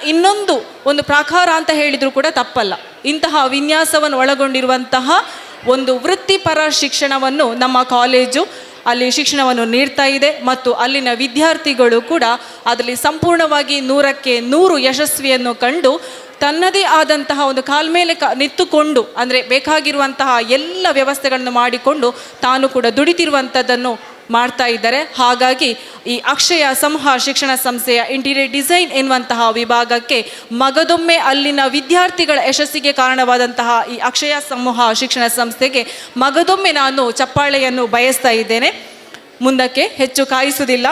ಒಂದು ಪ್ರಾಕಾರ ಅಂತ ಹೇಳಿದರೂ ಕೂಡ ತಪ್ಪಲ್ಲ. ಇಂತಹ ವಿನ್ಯಾಸವನ್ನು ಒಳಗೊಂಡಿರುವಂತಹ ಒಂದು ವೃತ್ತಿಪರ ಶಿಕ್ಷಣವನ್ನು ನಮ್ಮ ಕಾಲೇಜು ಅಲ್ಲಿ ಶಿಕ್ಷಣವನ್ನು ನೀಡ್ತಾ ಇದೆ. ಮತ್ತು ಅಲ್ಲಿನ ವಿದ್ಯಾರ್ಥಿಗಳು ಕೂಡ ಅದರಲ್ಲಿ ಸಂಪೂರ್ಣವಾಗಿ 100ಕ್ಕೆ 100 ಯಶಸ್ವಿಯನ್ನು ಕಂಡು ತನ್ನದೇ ಆದಂತಹ ಒಂದು ಕಾಲ ಮೇಲೆ ನಿಂತುಕೊಂಡು, ಅಂದರೆ ಬೇಕಾಗಿರುವಂತಹ ಎಲ್ಲ ವ್ಯವಸ್ಥೆಗಳನ್ನು ಮಾಡಿಕೊಂಡು ತಾನು ಕೂಡ ದುಡಿತಿರುವಂಥದ್ದನ್ನು ಮಾಡ್ತಾ ಇದ್ದಾರೆ. ಹಾಗಾಗಿ ಈ ಅಕ್ಷಯ ಸಮೂಹ ಶಿಕ್ಷಣ ಸಂಸ್ಥೆಯ ಇಂಟೀರಿಯರ್ ಡಿಸೈನ್ ಎನ್ನುವಂತಹ ವಿಭಾಗಕ್ಕೆ ಮಗದೊಮ್ಮೆ ಅಲ್ಲಿನ ವಿದ್ಯಾರ್ಥಿಗಳ ಯಶಸ್ಸಿಗೆ ಕಾರಣವಾದಂತಹ ಈ ಅಕ್ಷಯ ಸಮೂಹ ಶಿಕ್ಷಣ ಸಂಸ್ಥೆಗೆ ಮಗದೊಮ್ಮೆ ನಾನು ಚಪ್ಪಾಳೆಯನ್ನು ಬಯಸ್ತಾ ಇದ್ದೇನೆ. ಮುಂದಕ್ಕೆ ಹೆಚ್ಚು ಕಾಯಿಸುವುದಿಲ್ಲ.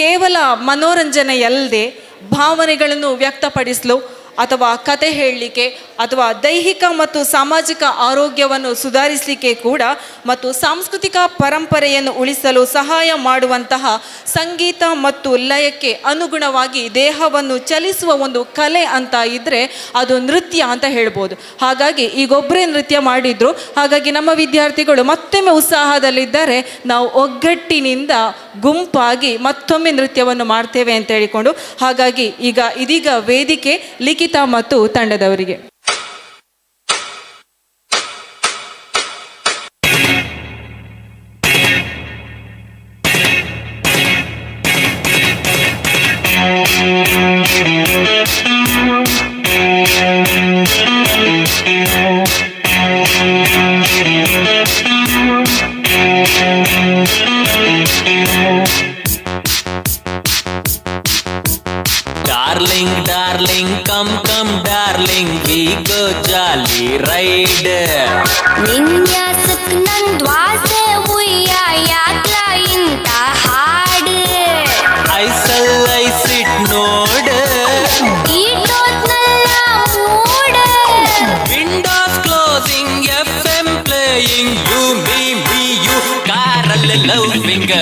ಕೇವಲ ಮನೋರಂಜನೆಯಲ್ಲದೆ ಭಾವನೆಗಳನ್ನು ವ್ಯಕ್ತಪಡಿಸಲು ಅಥವಾ ಕತೆ ಹೇಳಲಿಕ್ಕೆ ಅಥವಾ ದೈಹಿಕ ಮತ್ತು ಸಾಮಾಜಿಕ ಆರೋಗ್ಯವನ್ನು ಸುಧಾರಿಸಲಿಕ್ಕೆ ಕೂಡ ಮತ್ತು ಸಾಂಸ್ಕೃತಿಕ ಪರಂಪರೆಯನ್ನು ಉಳಿಸಲು ಸಹಾಯ ಮಾಡುವಂತಹ ಸಂಗೀತ ಮತ್ತು ಲಯಕ್ಕೆ ಅನುಗುಣವಾಗಿ ದೇಹವನ್ನು ಚಲಿಸುವ ಒಂದು ಕಲೆ ಅಂತ ಇದ್ದರೆ ಅದು ನೃತ್ಯ ಅಂತ ಹೇಳ್ಬೋದು. ಹಾಗಾಗಿ ಈಗೊಬ್ಬರೇ ನೃತ್ಯ ಮಾಡಿದ್ರು. ಹಾಗಾಗಿ ನಮ್ಮ ವಿದ್ಯಾರ್ಥಿಗಳು ಮತ್ತೊಮ್ಮೆ ಉತ್ಸಾಹದಲ್ಲಿದ್ದಾರೆ. ನಾವು ಒಗ್ಗಟ್ಟಿನಿಂದ ಗುಂಪಾಗಿ ಮತ್ತೊಮ್ಮೆ ನೃತ್ಯವನ್ನು ಮಾಡ್ತೇವೆ ಅಂತ ಹೇಳಿಕೊಂಡು, ಹಾಗಾಗಿ ಇದೀಗ ವೇದಿಕೆ ಲಿಖಿತ ಮತ್ತು ತಂಡದವರಿಗೆ. Darling, darling, come, come, darling, we go jolly ride. ವಿನ್ಯಾಸಕ್ ನನ್ ದ್ವಾಸೆ ಉಯ್ಯ ಯಾಕ್ಲ ಇಂತ ಹಾಡು ಐಸಿಟ್ ನೋಡ ಈಟೋತ್ನಲ್ಲ ಮೂಡ windows closing FM playing you ಕಾರಲ್ಲಿ loving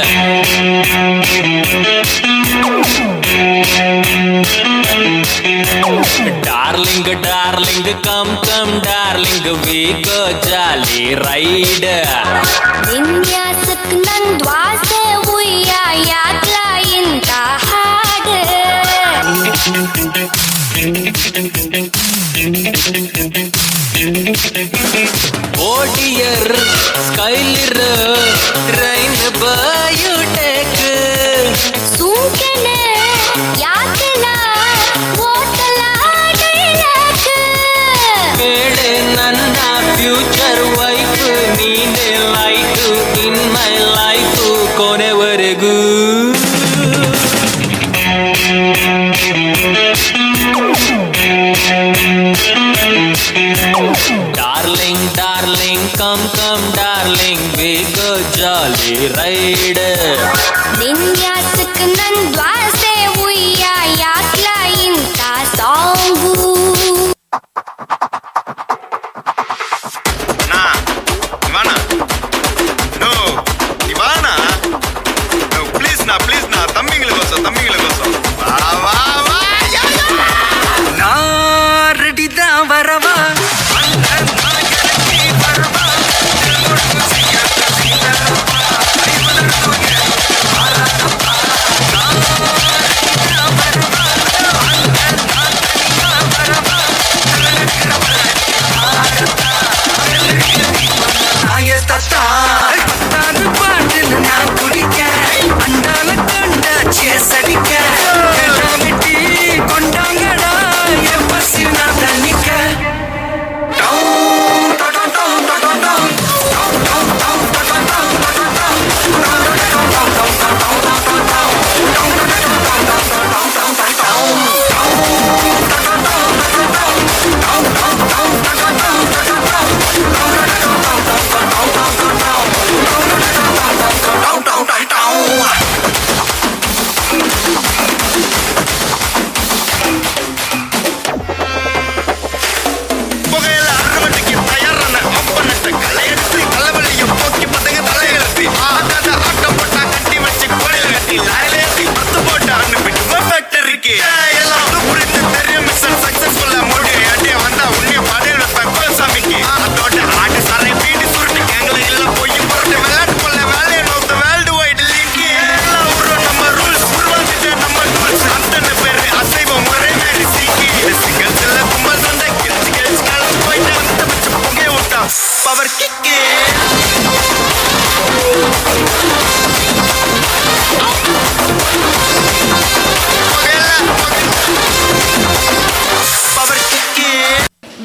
Darling, darling, come, come, darling, we go jolly ride. ವಿನ್ಯಾಸಕ್ ನನ್ ದ್ವಾಸೆ ಉಯ್ಯ ಯಾಕ್ಲ ಇಂತ ಹಾಡು ಓಡಿಯರ್ ಸ್ಕೈಲಿರ್ ರೈನ್ ಬಯೋಟೆಕ್ ಸುಂಕೆನ ಯಾಕೆನ ಓಟಲ ಡೈಲಾಗ್ ಬೇಳೆ ನನ್ನ ಫ್ಯೂಚರ್ ವೈಫ್ ನೀನೆ ಲೈಫ್ ಇನ್ ಮೈ ಲೈಫ್ ಕೊನೆವರೆಗೂ Darling, darling, come, come, darling, we go jolly ride. ವಿನ್ಯಾಸಕ್ ನನ್ ದ್ವಾಸೆ ಉಯ್ಯ ಯಾಕ್ಲ ಇಂತ ಸಾಂಗು ప్లీజ్ నా తమ్మింగ్ల కోసం నా రెడీ దా వరవా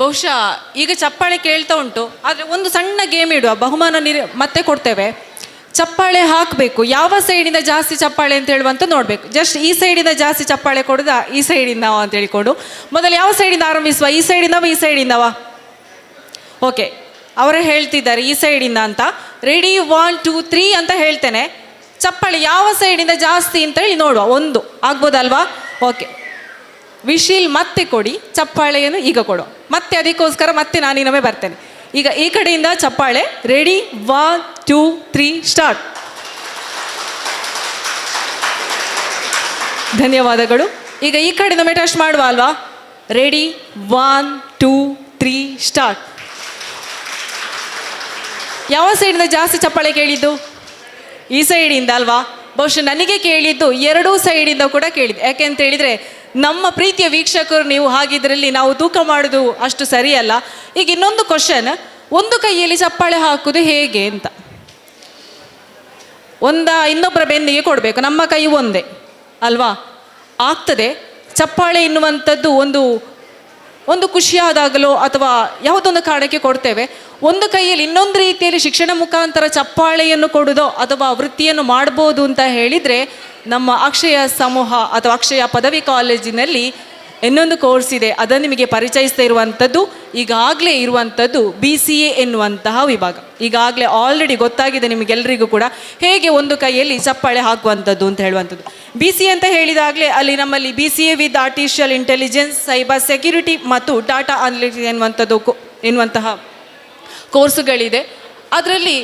ಬಹುಶಃ ಈಗ ಚಪ್ಪಾಳೆ ಕೇಳ್ತಾ ಉಂಟು, ಆದರೆ ಒಂದು ಸಣ್ಣ ಗೇಮ್ ಇಡುವ, ಬಹುಮಾನ ಮತ್ತೆ ಕೊಡ್ತೇವೆ. ಚಪ್ಪಾಳೆ ಹಾಕಬೇಕು, ಯಾವ ಸೈಡಿಂದ ಜಾಸ್ತಿ ಚಪ್ಪಾಳೆ ಅಂತ ಹೇಳುವಂತ ನೋಡಬೇಕು. ಜಸ್ಟ್ ಈ ಸೈಡಿಂದ ಜಾಸ್ತಿ ಚಪ್ಪಾಳೆ ಕೊಡುದ, ಈ ಸೈಡಿಂದ ಅಂತ ಹೇಳಿಕೊಂಡು. ಮೊದಲು ಯಾವ ಸೈಡಿಂದ ಆರಂಭಿಸುವ? ಈ ಸೈಡಿಂದವ ಈ ಸೈಡಿಂದವ? ಓಕೆ, ಅವರೇ ಹೇಳ್ತಿದ್ದಾರೆ ಈ ಸೈಡಿಂದ ಅಂತ. ರೆಡಿ, 1 2 3 ಅಂತ ಹೇಳ್ತೇನೆ. ಚಪ್ಪಾಳೆ ಯಾವ ಸೈಡಿಂದ ಜಾಸ್ತಿ ಅಂತ ಹೇಳಿ ನೋಡುವ. ಒಂದು ಆಗ್ಬೋದಲ್ವಾ? ಓಕೆ, ವಿಶಿಲ್ ಮತ್ತೆ ಕೊಡಿ, ಚಪ್ಪಾಳೆಯನ್ನು ಈಗ ಕೊಡುವ. ಮತ್ತೆ ಅದಕ್ಕೋಸ್ಕರ ಮತ್ತೆ ನಾನು ಇನ್ನೊಮ್ಮೆ ಬರ್ತೇನೆ. ಈಗ ಈ ಕಡೆಯಿಂದ ಚಪ್ಪಾಳೆ. Ready, 1 2 3 start. ಧನ್ಯವಾದಗಳು. ಈಗ ಈ ಕಡೆಯಿಂದ ಟೆಸ್ಟ್ ಮಾಡುವ ಅಲ್ವಾ? Ready, 1 2 3 start. ಯಾವ ಸೈಡಿಂದ ಜಾಸ್ತಿ ಚಪ್ಪಾಳೆ ಕೇಳಿದ್ದು? ಈ ಸೈಡಿಂದ ಅಲ್ವಾ? ಬಹುಶಃ ನನಗೆ ಕೇಳಿದ್ದು ಎರಡೂ ಸೈಡಿಂದ ಕೂಡ ಕೇಳಿದ್ದು. ಯಾಕೆ ಅಂತ ಹೇಳಿದರೆ, ನಮ್ಮ ಪ್ರೀತಿಯ ವೀಕ್ಷಕರು ನೀವು ಹಾಗಿದ್ರಲ್ಲಿ ನಾವು ತೂಕ ಮಾಡೋದು ಅಷ್ಟು ಸರಿಯಲ್ಲ. ಈಗ ಇನ್ನೊಂದು ಕ್ವಶನ್, ಒಂದು ಕೈಯಲ್ಲಿ ಚಪ್ಪಾಳೆ ಹಾಕುವುದು ಹೇಗೆ ಅಂತ. ಇನ್ನೊಬ್ಬರ ಬೆನ್ನಿಗೆ ಕೊಡಬೇಕು, ನಮ್ಮ ಕೈ ಒಂದೇ ಅಲ್ವಾ? ಆಗ್ತದೆ. ಚಪ್ಪಾಳೆ ಎನ್ನುವಂಥದ್ದು ಒಂದು ಖುಷಿಯಾದಾಗಲೋ ಅಥವಾ ಯಾವುದೊಂದು ಕಾರಣಕ್ಕೆ ಕೊಡ್ತೇವೆ. ಒಂದು ಕೈಯಲ್ಲಿ ಇನ್ನೊಂದು ರೀತಿಯಲ್ಲಿ ಶಿಕ್ಷಣ ಮುಖಾಂತರ ಚಪ್ಪಾಳೆಯನ್ನು ಕೊಡೋದೋ ಅಥವಾ ವೃತ್ತಿಯನ್ನು ಮಾಡ್ಬೋದು ಅಂತ ಹೇಳಿದರೆ, ನಮ್ಮ ಅಕ್ಷಯ ಸಮೂಹ ಅಥವಾ ಅಕ್ಷಯ ಪದವಿ ಕಾಲೇಜಿನಲ್ಲಿ ಇನ್ನೊಂದು ಕೋರ್ಸ್ ಇದೆ. ಅದನ್ನು ನಿಮಗೆ ಪರಿಚಯಿಸ್ತಾ ಇರುವಂಥದ್ದು ಈಗಾಗಲೇ ಇರುವಂಥದ್ದು BCA ಎನ್ನುವಂತಹ ವಿಭಾಗ. ಈಗಾಗಲೇ ಆಲ್ರೆಡಿ ಗೊತ್ತಾಗಿದೆ ನಿಮಗೆಲ್ಲರಿಗೂ ಕೂಡ ಹೇಗೆ ಒಂದು ಕೈಯಲ್ಲಿ ಚಪ್ಪಾಳೆ ಹಾಕುವಂಥದ್ದು ಅಂತ ಹೇಳುವಂಥದ್ದು. BCA ಅಂತ ಹೇಳಿದಾಗಲೇ ಅಲ್ಲಿ ನಮ್ಮಲ್ಲಿ BCA with artificial intelligence, cyber security ಮತ್ತು ಡಾಟಾ ಅನಾಲಿಟಿಕ್ಸ್ ಎನ್ನುವಂತಹ ಕೋರ್ಸುಗಳಿದೆ. ಅದರಲ್ಲಿ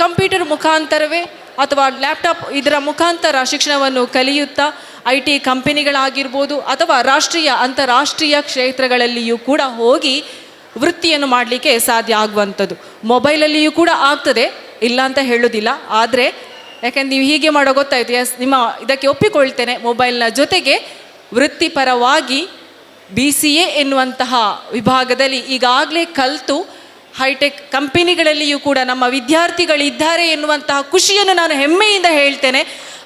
ಕಂಪ್ಯೂಟರ್ ಮುಖಾಂತರವೇ ಅಥವಾ ಲ್ಯಾಪ್ಟಾಪ್ ಇದರ ಮುಖಾಂತರ ಶಿಕ್ಷಣವನ್ನು ಕಲಿಯುತ್ತಾ IT ಕಂಪನಿಗಳಾಗಿರ್ಬೋದು ಅಥವಾ ರಾಷ್ಟ್ರೀಯ ಅಂತಾರಾಷ್ಟ್ರೀಯ ಕ್ಷೇತ್ರಗಳಲ್ಲಿಯೂ ಕೂಡ ಹೋಗಿ ವೃತ್ತಿಯನ್ನು ಮಾಡಲಿಕ್ಕೆ ಸಾಧ್ಯ ಆಗುವಂಥದ್ದು. ಮೊಬೈಲಲ್ಲಿಯೂ ಕೂಡ ಆಗ್ತದೆ, ಇಲ್ಲ ಅಂತ ಹೇಳೋದಿಲ್ಲ. ಆದರೆ ಯಾಕೆಂದ್ರೆ ನೀವು ಹೀಗೆ ಮಾಡೋ ಗೊತ್ತಾಯಿತು, ಎಸ್ ನಿಮ್ಮ ಇದಕ್ಕೆ ಒಪ್ಪಿಕೊಳ್ತೇನೆ. ಮೊಬೈಲ್ನ ಜೊತೆಗೆ ವೃತ್ತಿಪರವಾಗಿ BCA ಎನ್ನುವಂತಹ ವಿಭಾಗದಲ್ಲಿ ಈಗಾಗಲೇ ಕಲಿತು ಹೈಟೆಕ್ ಕಂಪನಿಗಳಲ್ಲಿಯೂ ಕೂಡ ನಮ್ಮ ವಿದ್ಯಾರ್ಥಿಗಳಿದ್ದಾರೆ ಎನ್ನುವಂತಹ ಖುಷಿಯನ್ನು ನಾನು ಹೆಮ್ಮೆಯಿಂದ ಹೇಳ್ತೇನೆ.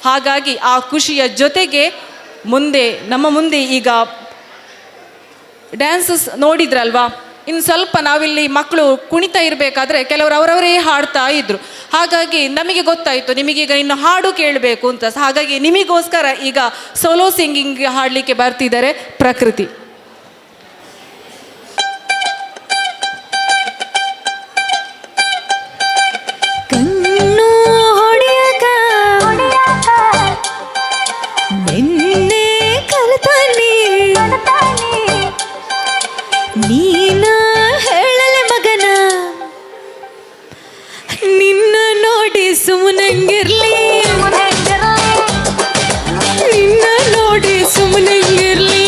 ಹಾಗಾಗಿ ಆ ಖುಷಿಯ ಜೊತೆಗೆ ನಮ್ಮ ಮುಂದೆ ಈಗ ಡ್ಯಾನ್ಸಸ್ ನೋಡಿದ್ರಲ್ವಾ, ಇನ್ನು ಸ್ವಲ್ಪ ನಾವಿಲ್ಲಿ ಮಕ್ಕಳು ಕುಣಿತಾ ಇರಬೇಕಾದ್ರೆ ಕೆಲವರು ಅವರವರೇ ಹಾಡ್ತಾ ಇದ್ರು. ಹಾಗಾಗಿ ನಮಗೆ ಗೊತ್ತಾಯಿತು ನಿಮಗೀಗ ಇನ್ನು ಹಾಡು ಕೇಳಬೇಕು ಅಂತ. ಹಾಗಾಗಿ ನಿಮಗೋಸ್ಕರ ಈಗ ಸೋಲೋ ಸಿಂಗಿಂಗ್ ಹಾಡಲಿಕ್ಕೆ ಬರ್ತಿದ್ದಾರೆ ಪ್ರಕೃತಿ. ನೀನ ಹೇಳಲೆ ಮಗನ, ನಿನ್ನ ನೋಡಿ ಸುಮ್ಮನಂಗಿರ್ಲಿ, ನಿನ್ನ ನೋಡಿ ಸುಮ್ಮನಂಗಿರ್ಲಿ.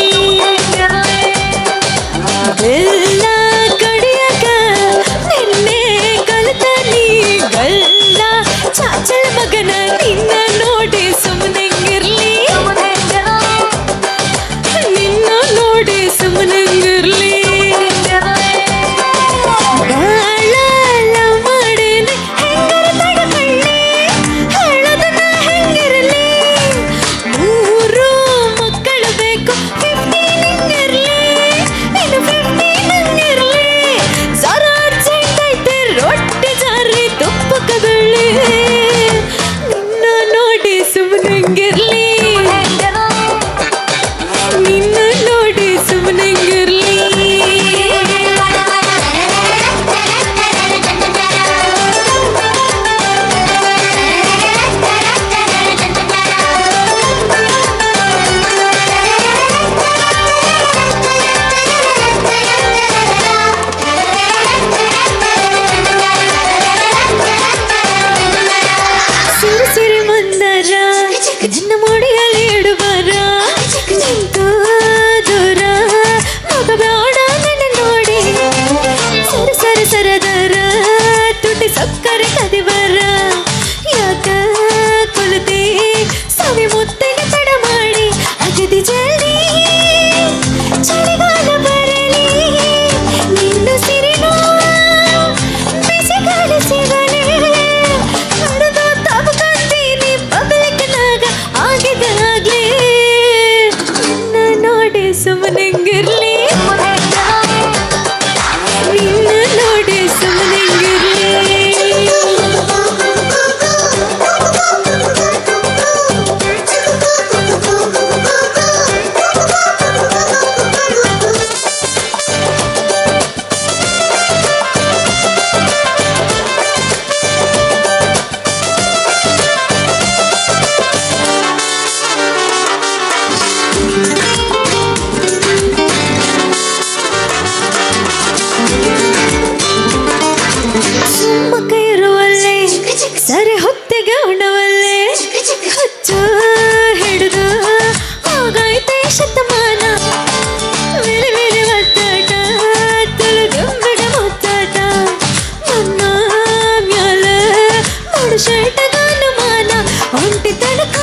ತನಕ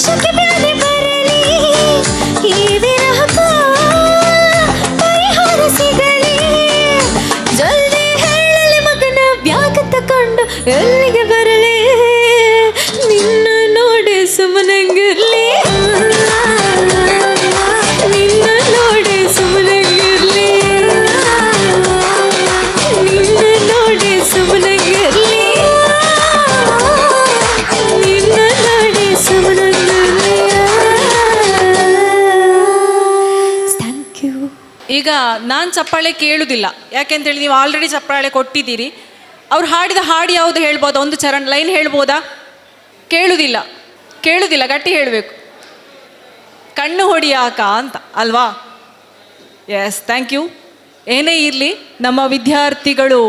ಶಕೆ ಬ್ಯಾನೆ ಬರಲಿ ಈ ವಿರಹಕ ಪರಿಹಾರ ಸಿಗಲಿ ಜಲ್ದಿ ಹೇಳಲಿ ಮಗನ ಬ್ಯಾಗ ತಕೊಂಡು ಎಲ್ಲಿಗೆ ಬರಲಿ ನಿನ್ನ ನೋಡಿ ಸುಮ್ಮನಂಗಿರ್ಲಿ ನಿನ್ನ ನೋಡಿ ಸುಮ್ಮನಂಗಿರ್ಲಿ ನಿನ್ನ ನೋಡಿ ಸುಮ್ಮನಂಗಿರ್ಲಿ ನಿನ್ನ ನೋಡಿ ಸುಮ್ಮನಂಗಿರ್ಲಿ ಥ್ಯಾಂಕ್ ಯು. ಈಗ ನಾನು ಚಪ್ಪಾಳೆ ಕೇಳುವುದಿಲ್ಲ, ಯಾಕೆಂತೇಳಿ ನೀವು ಆಲ್ರೆಡಿ ಚಪ್ಪಾಳೆ ಕೊಟ್ಟಿದ್ದೀರಿ. ಅವ್ರು ಹಾಡಿದ ಹಾಡು ಯಾವುದು ಹೇಳ್ಬೋದಾ? ಒಂದು ಚರಣ್ ಲೈನ್ ಹೇಳ್ಬೋದಾ? ಕೇಳುವುದಿಲ್ಲ, ಗಟ್ಟಿ ಹೇಳಬೇಕು. ಕಣ್ಣು ಹೊಡಿಯಾಕ ಅಂತ ಅಲ್ವಾ? Yes, thank you. ಏನೇ ಇರಲಿ, ನಮ್ಮ ವಿದ್ಯಾರ್ಥಿಗಳು,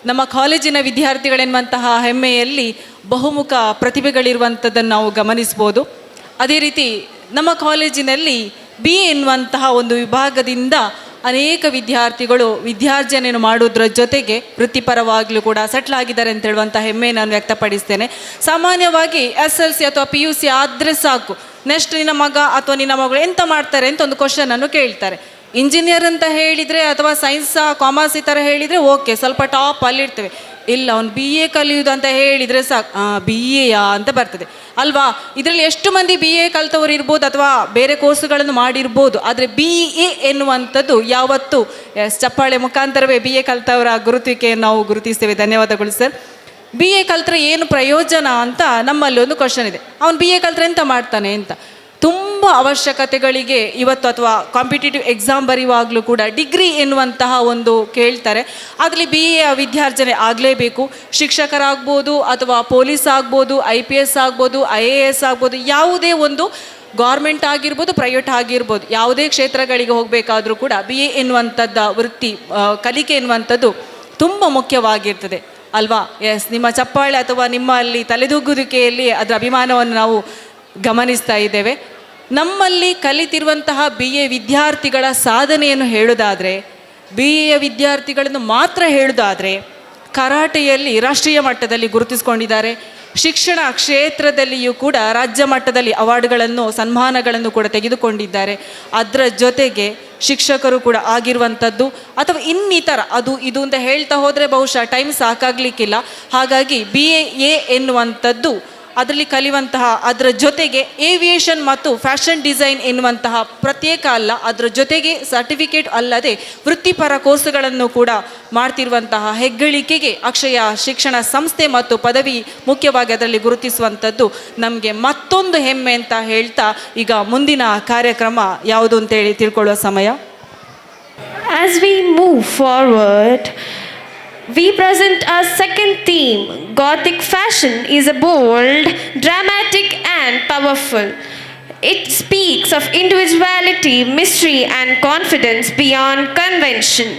ನಮ್ಮ ಕಾಲೇಜಿನ ವಿದ್ಯಾರ್ಥಿಗಳೆನ್ನುವಂತಹ ಹೆಮ್ಮೆಯಲ್ಲಿ ಬಹುಮುಖ ಪ್ರತಿಭೆಗಳಿರುವಂಥದ್ದನ್ನು ನಾವು ಗಮನಿಸ್ಬೋದು. ಅದೇ ರೀತಿ ನಮ್ಮ ಕಾಲೇಜಿನಲ್ಲಿ BA ಎನ್ನುವಂತಹ ಒಂದು ವಿಭಾಗದಿಂದ ಅನೇಕ ವಿದ್ಯಾರ್ಥಿಗಳು ವಿದ್ಯಾರ್ಜನೆಯನ್ನು ಮಾಡೋದ್ರ ಜೊತೆಗೆ ವೃತ್ತಿಪರವಾಗಲೂ ಕೂಡ ಸೆಟ್ಲ್ ಆಗಿದ್ದಾರೆ ಅಂತ ಹೇಳುವಂಥ ಹೆಮ್ಮೆ ನಾನು ವ್ಯಕ್ತಪಡಿಸ್ತೇನೆ. ಸಾಮಾನ್ಯವಾಗಿ SLC ಅಥವಾ PUC ಆದರೆ ಸಾಕು, ನೆಕ್ಸ್ಟ್ ನಿನ್ನ ಮಗ ಅಥವಾ ನಿನ್ನ ಮಗಳು ಎಂತ ಮಾಡ್ತಾರೆ ಅಂತ ಒಂದು ಕ್ವಶನನ್ನು ಕೇಳ್ತಾರೆ. ಇಂಜಿನಿಯರ್ ಅಂತ ಹೇಳಿದರೆ ಅಥವಾ ಸೈನ್ಸ್ ಕಾಮರ್ಸ್ ಈ ಥರ ಹೇಳಿದರೆ ಓಕೆ, ಸ್ವಲ್ಪ ಟಾಪ್ ಅಲ್ಲಿರ್ತೇವೆ. ಇಲ್ಲ, ಅವ್ನು BA ಕಲಿಯುವುದು ಅಂತ ಹೇಳಿದರೆ ಸಾಕು, BA ಅಂತ ಬರ್ತದೆ ಅಲ್ವಾ? ಇದರಲ್ಲಿ ಎಷ್ಟು ಮಂದಿ BA ಕಲಿತವರು ಇರ್ಬೋದು ಅಥವಾ ಬೇರೆ ಕೋರ್ಸುಗಳನ್ನು ಮಾಡಿರ್ಬೋದು, ಆದರೆ BA ಎನ್ನುವಂಥದ್ದು ಯಾವತ್ತೂ ಚಪ್ಪಾಳೆ ಮುಖಾಂತರವೇ BA ಕಲಿತವರ ಗುರುತಿಕೆಯನ್ನು ನಾವು ಗುರುತಿಸ್ತೇವೆ. ಧನ್ಯವಾದಗಳು ಸರ್. BA ಕಲಿತ್ರೆ ಏನು ಪ್ರಯೋಜನ ಅಂತ ನಮ್ಮಲ್ಲಿ ಒಂದು ಕ್ವಶನ್ ಇದೆ. ಅವ್ನು BA ಕಲಿತ್ರೆ ಎಂತ ಮಾಡ್ತಾನೆ ಅಂತ. ತುಂಬ ಅವಶ್ಯಕತೆಗಳಿಗೆ ಇವತ್ತು ಅಥವಾ ಕಾಂಪಿಟೇಟಿವ್ ಎಕ್ಸಾಮ್ ಬರೆಯುವಾಗಲೂ ಕೂಡ ಡಿಗ್ರಿ ಎನ್ನುವಂತಹ ಒಂದು ಕೇಳ್ತಾರೆ. ಅದರಲ್ಲಿ BA ವಿದ್ಯಾರ್ಜನೆ ಆಗಲೇಬೇಕು. ಶಿಕ್ಷಕರಾಗ್ಬೋದು ಅಥವಾ ಪೊಲೀಸ್ ಆಗ್ಬೋದು, IPS ಆಗ್ಬೋದು, IAS ಆಗ್ಬೋದು, ಯಾವುದೇ ಒಂದು ಗೌರ್ಮೆಂಟ್ ಆಗಿರ್ಬೋದು, ಪ್ರೈವೇಟ್ ಆಗಿರ್ಬೋದು, ಯಾವುದೇ ಕ್ಷೇತ್ರಗಳಿಗೆ ಹೋಗಬೇಕಾದ್ರೂ ಕೂಡ BA ಎನ್ನುವಂಥದ್ದು ವೃತ್ತಿ ಕಲಿಕೆ ಎನ್ನುವಂಥದ್ದು ತುಂಬ ಮುಖ್ಯವಾಗಿರ್ತದೆ ಅಲ್ವಾ? ಎಸ್, ನಿಮ್ಮ ಚಪ್ಪಾಳೆ ಅಥವಾ ನಿಮ್ಮಲ್ಲಿ ತಲೆದೂಗುವಿಕೆಯಲ್ಲಿ ಅದರ ಅಭಿಮಾನವನ್ನು ನಾವು ಗಮನಿಸ್ತಾ ಇದ್ದೇವೆ. ನಮ್ಮಲ್ಲಿ ಕಲಿತಿರುವಂತಹ BA ವಿದ್ಯಾರ್ಥಿಗಳ ಸಾಧನೆಯನ್ನು ಹೇಳೋದಾದರೆ, BA ವಿದ್ಯಾರ್ಥಿಗಳನ್ನು ಮಾತ್ರ ಹೇಳೋದಾದರೆ, ಕರಾಟೆಯಲ್ಲಿ ರಾಷ್ಟ್ರೀಯ ಮಟ್ಟದಲ್ಲಿ ಗುರುತಿಸ್ಕೊಂಡಿದ್ದಾರೆ. ಶಿಕ್ಷಣ ಕ್ಷೇತ್ರದಲ್ಲಿಯೂ ಕೂಡ ರಾಜ್ಯ ಮಟ್ಟದಲ್ಲಿ ಅವಾರ್ಡ್ಗಳನ್ನು, ಸನ್ಮಾನಗಳನ್ನು ಕೂಡ ತೆಗೆದುಕೊಂಡಿದ್ದಾರೆ. ಅದರ ಜೊತೆಗೆ ಶಿಕ್ಷಕರು ಕೂಡ ಆಗಿರುವಂಥದ್ದು ಅಥವಾ ಇನ್ನಿತರ ಅದು ಇದು ಅಂತ ಹೇಳ್ತಾ ಹೋದರೆ ಬಹುಶಃ ಟೈಮ್ ಸಾಕಾಗಲಿಕ್ಕಿಲ್ಲ. ಹಾಗಾಗಿ BA ಎನ್ನುವಂಥದ್ದು ಅದರಲ್ಲಿ ಕಲಿಯುವಂತಹ, ಅದರ ಜೊತೆಗೆ ಏವಿಯೇಷನ್ ಮತ್ತು ಫ್ಯಾಷನ್ ಡಿಸೈನ್ ಎನ್ನುವಂತಹ ಪ್ರತ್ಯೇಕ ಅಲ್ಲ, ಅದರ ಜೊತೆಗೆ ಸರ್ಟಿಫಿಕೇಟ್ ಅಲ್ಲದೆ ವೃತ್ತಿಪರ ಕೋರ್ಸುಗಳನ್ನು ಕೂಡ ಮಾಡ್ತಿರುವಂತಹ ಹೆಗ್ಗಳಿಕೆಗೆ ಅಕ್ಷಯ ಶಿಕ್ಷಣ ಸಂಸ್ಥೆ ಮತ್ತು ಪದವಿ ಮುಖ್ಯವಾಗಿ ಅದರಲ್ಲಿ ಗುರುತಿಸುವಂಥದ್ದು ನಮಗೆ ಮತ್ತೊಂದು ಹೆಮ್ಮೆ ಅಂತ ಹೇಳ್ತಾ, ಈಗ ಮುಂದಿನ ಕಾರ್ಯಕ್ರಮ ಯಾವುದು ಅಂತೇಳಿ ತಿಳ್ಕೊಳ್ಳುವ ಸಮಯ. As we move forward, we present our second theme. Gothic fashion is a bold, dramatic and powerful. It speaks of individuality, mystery and confidence beyond convention.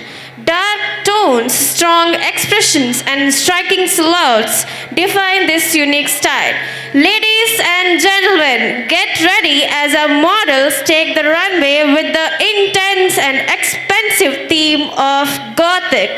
Dark tones, strong expressions and striking silhouettes define this unique style. Ladies and gentlemen, get ready as our models take the runway with the intense and expensive theme of Gothic.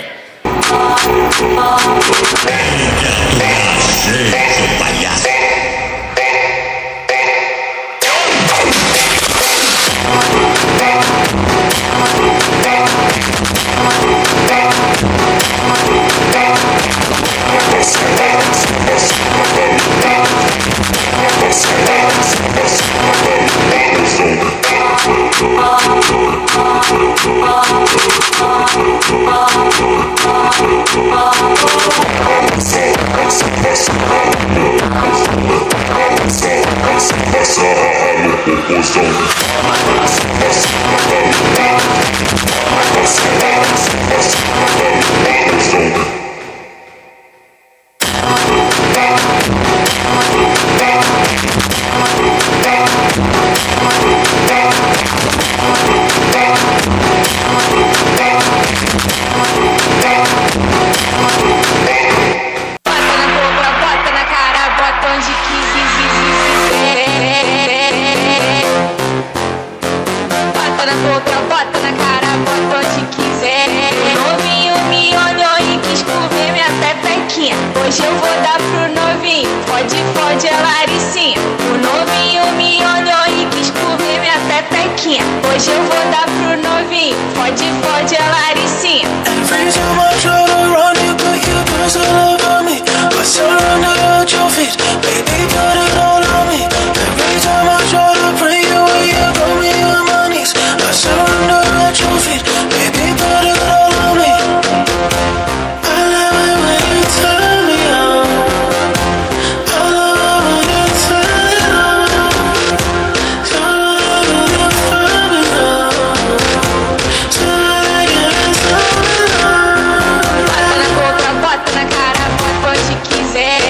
pepequinha. Hoje eu vou dar pro novinho. Pode, pode, é Laricinha. O novinho me olhou e quis comer minha pepequinha. Hoje eu vou dar pro novinho. Pode, pode, é Laricinha. Every time I try to run, you put your paws all over me. I surrender at your feet, baby, put it all on me. Every time I try to pray you away, you got me on my knees. I surrender at your feet, baby, put it all on me. I love it when you turn me on. I love it when you turn it on. So I love when you turn me on. So I can turn it on. Bota na boca, bota na cara, bota onde quiser.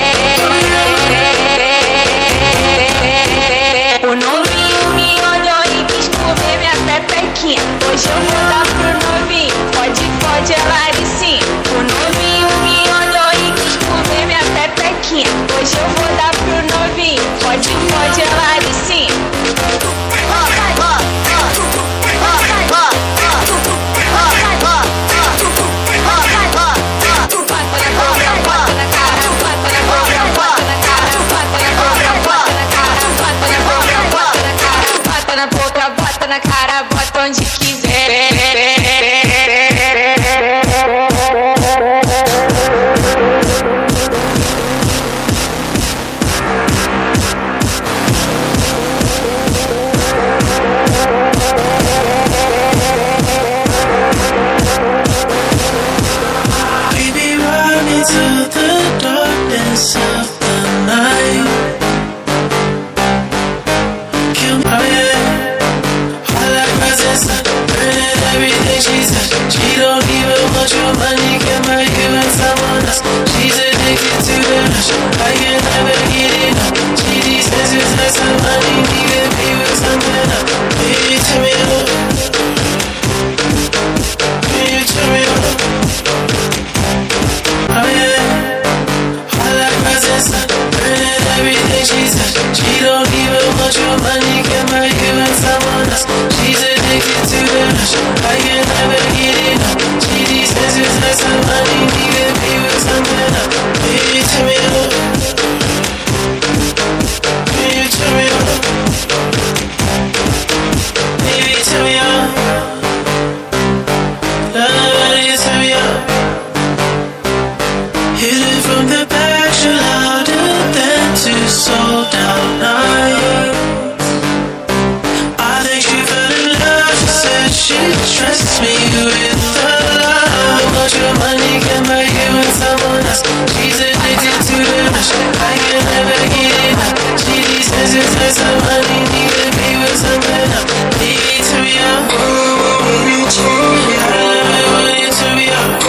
O novinho me olhou e quis comer minha pepequinha. Hoje eu vou dar pro novinho. Pode, pode, é Laricinha. O novinho me olhou e quis comer minha pepequinha. Hoje eu vou dar pro novinho. Pode, pode, é Laricinha. Bota na boca, bota na cara, bota onde quiser. Baby, run into the darkness of the night. Kill my head. I like resistance, burning everything she said. She don't even want your money, can buy you and someone else. She's addicted to the rush, I can never get enough. She deserves her some money, need to be with something else. Baby, turn me up. Baby, turn me up. Oh yeah, I like resistance, burning everything she said. She don't even want your money, can buy you and someone else. She's addicted to the rush, I can never get enough. She deserves her some money, need to be with something else. Baby, turn me up. Baby, turn me up. Baby, turn me up. Love, you turn me up. Hit it from the back, you're louder than two sold out nights. I think she fell in love, she said she'd trust me with her love. But your money can buy you and someone else. She's addicted to the rush, I can never get enough. She deserves her some money, need to be with someone else. Baby, turn me up. I love it when you turn me up.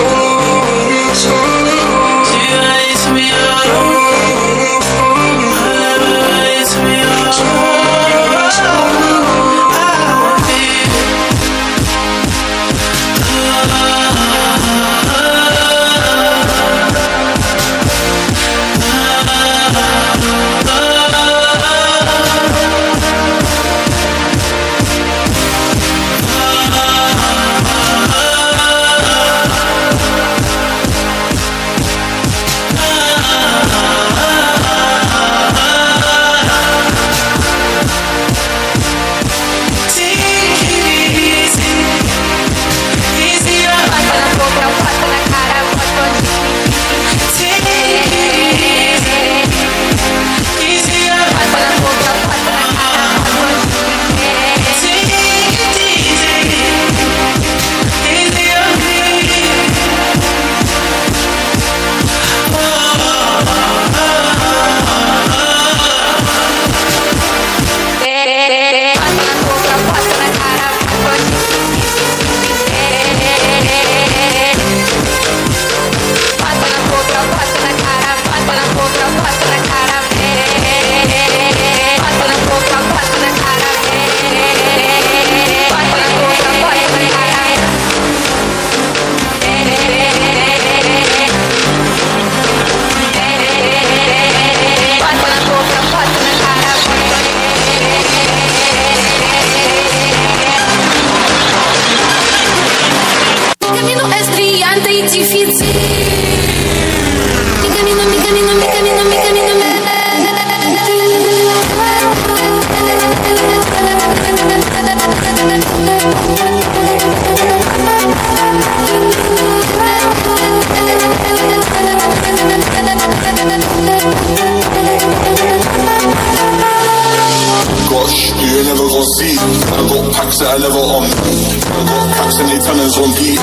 Gosh, you ain't never gon' see. I got packs that I never on me. I got packs and they tonners on beat.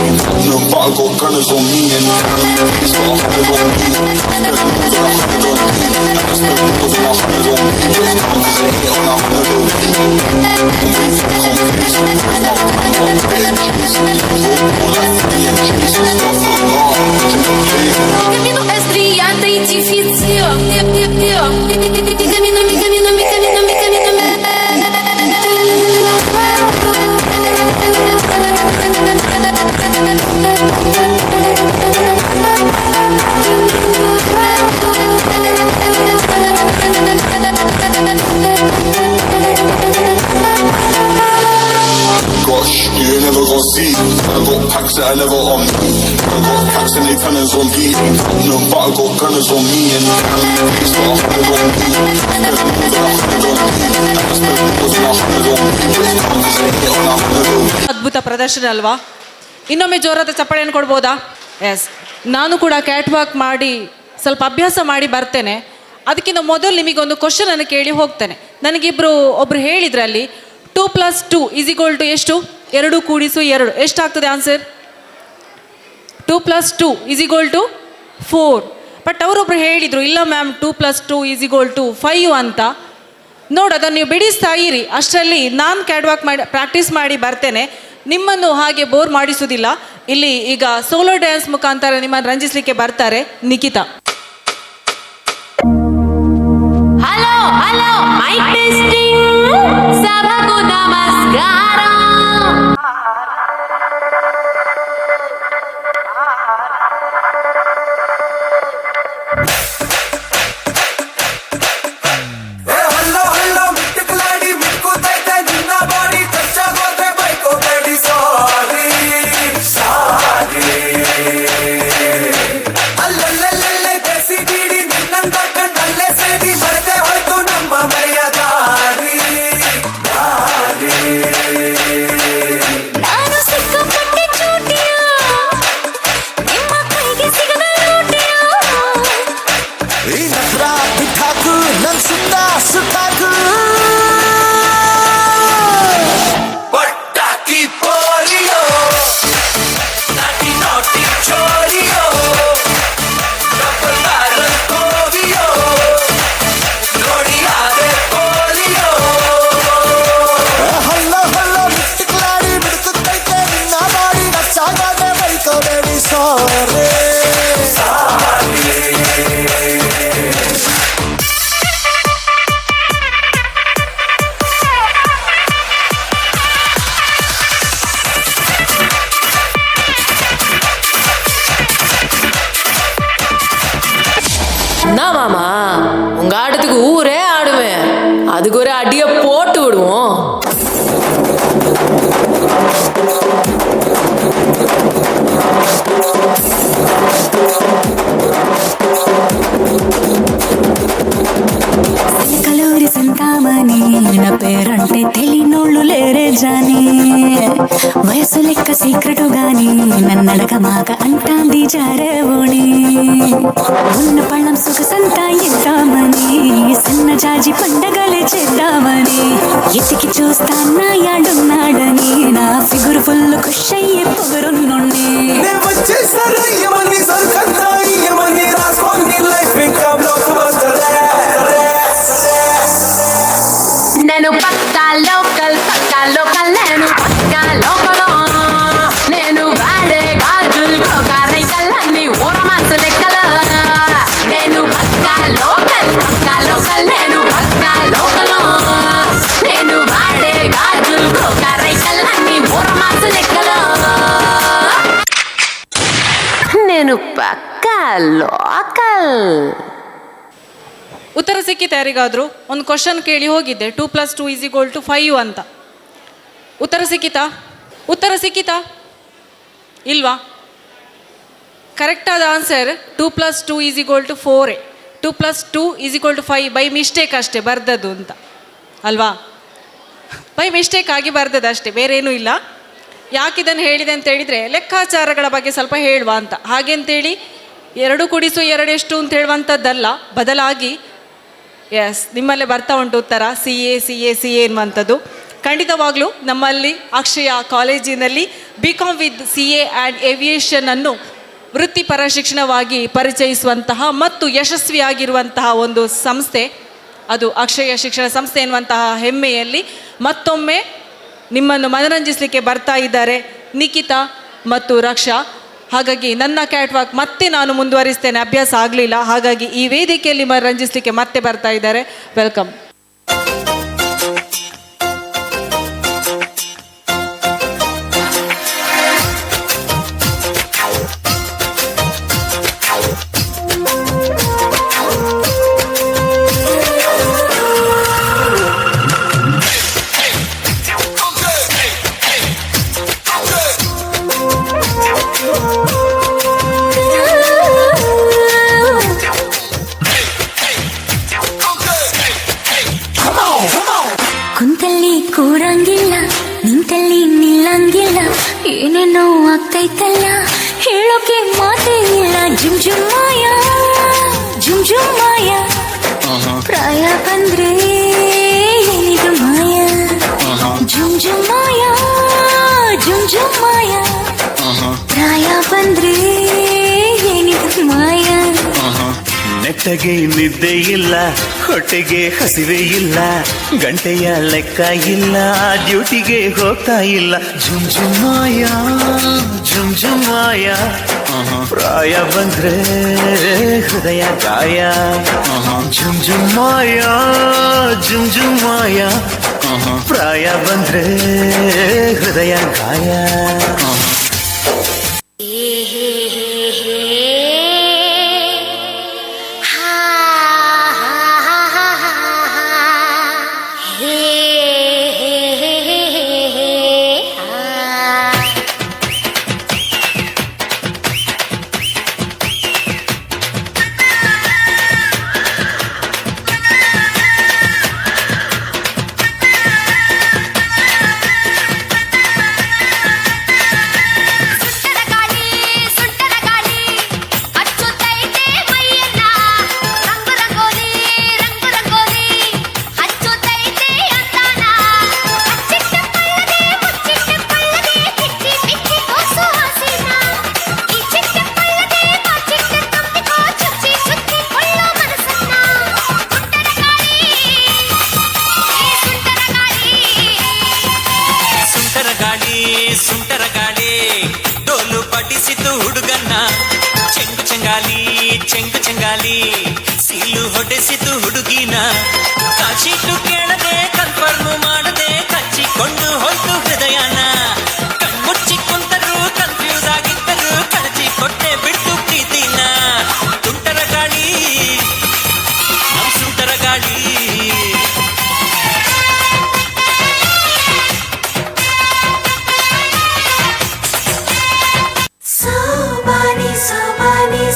No, but I got gunners on me and it's got 100 on me. Spend more than 100 on me. I spend more than 100 on me. Cause they hit on 100 on me. I'm waiting for competition. I'm on BNGs. All like BNGs. Stuff for long. Cammino é estriada e difícil. Gosh, you ain't never gon' see. I got packs that I never on me. I got packs and they tonners on beat. No, but I got gunners on me and it's got 100 on me. Spend more than 100 on me. I spend more than 100 on me. Cause they hit on 100 on me. ಅದ್ಭುತ ಪ್ರದರ್ಶನ ಅಲ್ವಾ? ಇನ್ನೊಮ್ಮೆ ಜೋರಾದ ಚಪ್ಪಾಳೆಯನ್ನು ಕೊಡ್ಬೋದಾ? S, ನಾನು ಕೂಡ cat walk ಮಾಡಿ ಸ್ವಲ್ಪ ಅಭ್ಯಾಸ ಮಾಡಿ ಬರ್ತೇನೆ. ಅದಕ್ಕಿಂತ ಮೊದಲು ನಿಮಗೊಂದು ಕ್ವಶನನ್ನು ಕೇಳಿ ಹೋಗ್ತೇನೆ. ಒಬ್ರು ಹೇಳಿದ್ರೆ ಅಲ್ಲಿ 2 + 2 = ಎಷ್ಟು? 2 ಕೂಡಿಸು 2 ಎಷ್ಟಾಗ್ತದೆ ಆನ್ಸರ್? 2 + 2 = 4. ಬಟ್ ಅವರೊಬ್ರು ಹೇಳಿದರು ಇಲ್ಲ ಮ್ಯಾಮ್ 2 + 2 = 5 ಅಂತ. ನೋಡಿ, ಅದನ್ನು ನೀವು ಬಿಡಿಸ್ತಾ ಇರಿ. ಅಷ್ಟರಲ್ಲಿ ನಾನು ಕ್ಯಾಟ್ ವಾಕ್ ಮಾಡಿ ಪ್ರಾಕ್ಟೀಸ್ ಮಾಡಿ ಬರ್ತೇನೆ. ನಿಮ್ಮನ್ನು ಹಾಗೆ ಬೋರ್ ಮಾಡಿಸುವುದಿಲ್ಲ. ಇಲ್ಲಿ ಈಗ ಸೋಲೋ ಡ್ಯಾನ್ಸ್ ಮುಖಾಂತರ ನಿಮ್ಮನ್ನು ರಂಜಿಸಲಿಕ್ಕೆ ಬರ್ತಾರೆ Nikhita. Hello hello mic testing ಸಭಾಗೂ ನಮಸ್ಕಾರ. மாமா உங்க ஆட்டத்துக்கு ஊரே ஆடுவேன். அதுக்கு ஒரு அடியை போட்டு விடுவோம். కలూరి సంతామని నా పేరంటే తెలియనోళ్ళు లేరే జాని. వయసు లెక్క సీక్రెటు గాని నన్నడక మాక అంటాంది జారేవోణి. ఉన్న పళ్ళం సొగసంతా ఇద్దామని సన్న జాజి పండగలే చేద్దామని ఎతికి చూస్తాన్నా యాడున్నాడని నా ఫిగురు ఫుల్ ఖుష్ అయ్యే పొగరున్నోణ్ణి. నేను పక్కా లోకల్ నేను పక్కా లోకల్. నేను వాడే గాజులు కోకారైకల్లన్నీ ఊరమాస లెక్కల. నేను పక్కా లోకల్ నేను పక్కా లోకల్. నేను వాడే గాజులు కోకారైకల్లన్నీ ఊరమాస లెక్కల. నేను పక్కా లోಕಲ್. ಉತ್ತರ ಸಿಕ್ಕಿತು ಯಾರಿಗಾದರೂ? ಒಂದು ಕ್ವಶನ್ ಕೇಳಿ ಹೋಗಿದ್ದೆ 2 + 2 = 5 ಅಂತ. ಉತ್ತರ ಸಿಕ್ಕಿತಾ ಇಲ್ವಾ? ಕರೆಕ್ಟಾದ ಆನ್ಸರ್ 2 + 2 = 4. 2 + 2 = 5 ಬೈ ಮಿಸ್ಟೇಕ್ ಅಷ್ಟೇ ಬರ್ದದ್ದು ಅಂತ ಅಲ್ವಾ? ಬೈ ಮಿಸ್ಟೇಕ್ ಆಗಿ ಬರ್ದದ್ದು ಅಷ್ಟೇ, ಬೇರೇನೂ ಇಲ್ಲ. ಯಾಕಿದನ್ನು ಹೇಳಿದೆ ಅಂತ ಹೇಳಿದರೆ ಲೆಕ್ಕಾಚಾರಗಳ ಬಗ್ಗೆ ಸ್ವಲ್ಪ ಹೇಳುವ ಅಂತ. ಹಾಗೆಂತೇಳಿ 2 + 2 ಎಷ್ಟು ಅಂತ ಹೇಳುವಂಥದ್ದಲ್ಲ, ಬದಲಾಗಿ ಎಸ್, ನಿಮ್ಮಲ್ಲೇ ಬರ್ತಾ ಉಂಟು ಉತ್ತರ, ಸಿ ಎ ಎನ್ನುವಂಥದ್ದು. ಖಂಡಿತವಾಗ್ಲೂ ನಮ್ಮಲ್ಲಿ ಅಕ್ಷಯ ಕಾಲೇಜಿನಲ್ಲಿ BCom with CA and aviation ಅನ್ನು ವೃತ್ತಿಪರ ಶಿಕ್ಷಣವಾಗಿ ಪರಿಚಯಿಸುವಂತಹ ಮತ್ತು ಯಶಸ್ವಿಯಾಗಿರುವಂತಹ ಒಂದು ಸಂಸ್ಥೆ ಅದು ಅಕ್ಷಯ ಶಿಕ್ಷಣ ಸಂಸ್ಥೆ ಎನ್ನುವಂತಹ ಹೆಮ್ಮೆಯಲ್ಲಿ ಮತ್ತೊಮ್ಮೆ ನಿಮ್ಮನ್ನು ಮನರಂಜಿಸಲಿಕ್ಕೆ ಬರ್ತಾ ಇದ್ದಾರೆ ನಿಖಿತಾ ಮತ್ತು ರಕ್ಷಾ. ಹಾಗಾಗಿ ನನ್ನ ಕ್ಯಾಟ್ವಾಕ್ ಮತ್ತೆ ನಾನು ಮುಂದುವರಿಸ್ತೇನೆ, ಅಭ್ಯಾಸ ಆಗಲಿಲ್ಲ, ಹಾಗಾಗಿ ಈ ವೇದಿಕೆಯಲ್ಲಿ ಮನರಂಜಿಸಲಿಕ್ಕೆ ಮತ್ತೆ ಬರ್ತಾ ಇದ್ದಾರೆ. ವೆಲ್ಕಮ್. ಕುಂತಲ್ಲಿ ಕೂರಂಗಿಲ್ಲ, ನಿಂತಲ್ಲಿ ನಿಲ್ಲಂಗಿಲ್ಲ, ಏನೇನೋ ಆಗ್ತೈತಲ್ಲ, ಹೇಳೋಕೆ ಮಾತೇ ಇಲ್ಲ. ಜುಮ್ ಜುಮ್ ಮಾಯ, ಜುಮ್ ಜುಮ್ ಮಾಯ, ಪ್ರಾಯ ಬಂದ್ರೆ ಏನಿದು ಮಾಯ. ಜುಮ್ ಜುಮ್ ಮಾಯ, ಜುಮ್ ಜುಮ್ ಮಾಯ, ಪ್ರಾಯ ಬಂದ್ರೆ ಏನಿದು ಮಾಯ. ನೆಟ್ಟಗೆ ನಿದ್ದೆ ಇಲ್ಲ, ಹೊಟ್ಟೆಗೆ ಹಸಿವೆ ಇಲ್ಲ, ಗಂಟೆಯ ಲೆಕ್ಕ ಇಲ್ಲ, ಡ್ಯೂಟಿಗೆ ಹೋಗ್ತಾ ಇಲ್ಲ. ಜುಮ್ ಜುಮ್ ಮಾಯ, ಜುಮ್ ಜುಮ್ ಮಾಯ, ಪ್ರಾಯ ಬಂದ್ರೆ ಹೃದಯ ಗಾಯ. ಜುಮ್ ಜುಮ್ ಮಾಯ, ಜುಮ್ ಜುಮ್ ಮಾಯ, ಪ್ರಾಯ ಬಂದ್ರೆ ಹೃದಯ ಗಾಯ. ಸುಂಟರ ಗಾಳಿ ಡೋಲು ಪಡಿಸಿತು ಹುಡುಗನ್ನ, ಚೆಂಗು ಚೆಂಗಾಲಿ ಚೆಂಗು ಚೆಂಗಾಲಿ ಸೀಲು ಹೊಡೆಸಿತು ಹುಡುಗಿನ. ಕಾಶಿಟ್ಟು ಕೇಳದೆ ಕನ್ಫರ್ಮ್ ಮಾಡದೆ ಕಚ್ಚಿಕೊಂಡು ಹೋಯ್ತು ಹೃದಯನ. ಕಣ್ಮುಚ್ಚಿ ಕುಂತರು ಕನ್ಫ್ಯೂಸ್ ಆಗಿದ್ದರು, ಕಳಚಿ ಕೊಟ್ಟೆ ಬಿಟ್ಟು ಪ್ರೀತಿನ. ಸುಂಟರ ಗಾಳಿ, ನಮ್ ಸುಂಟರ ಗಾಳಿ.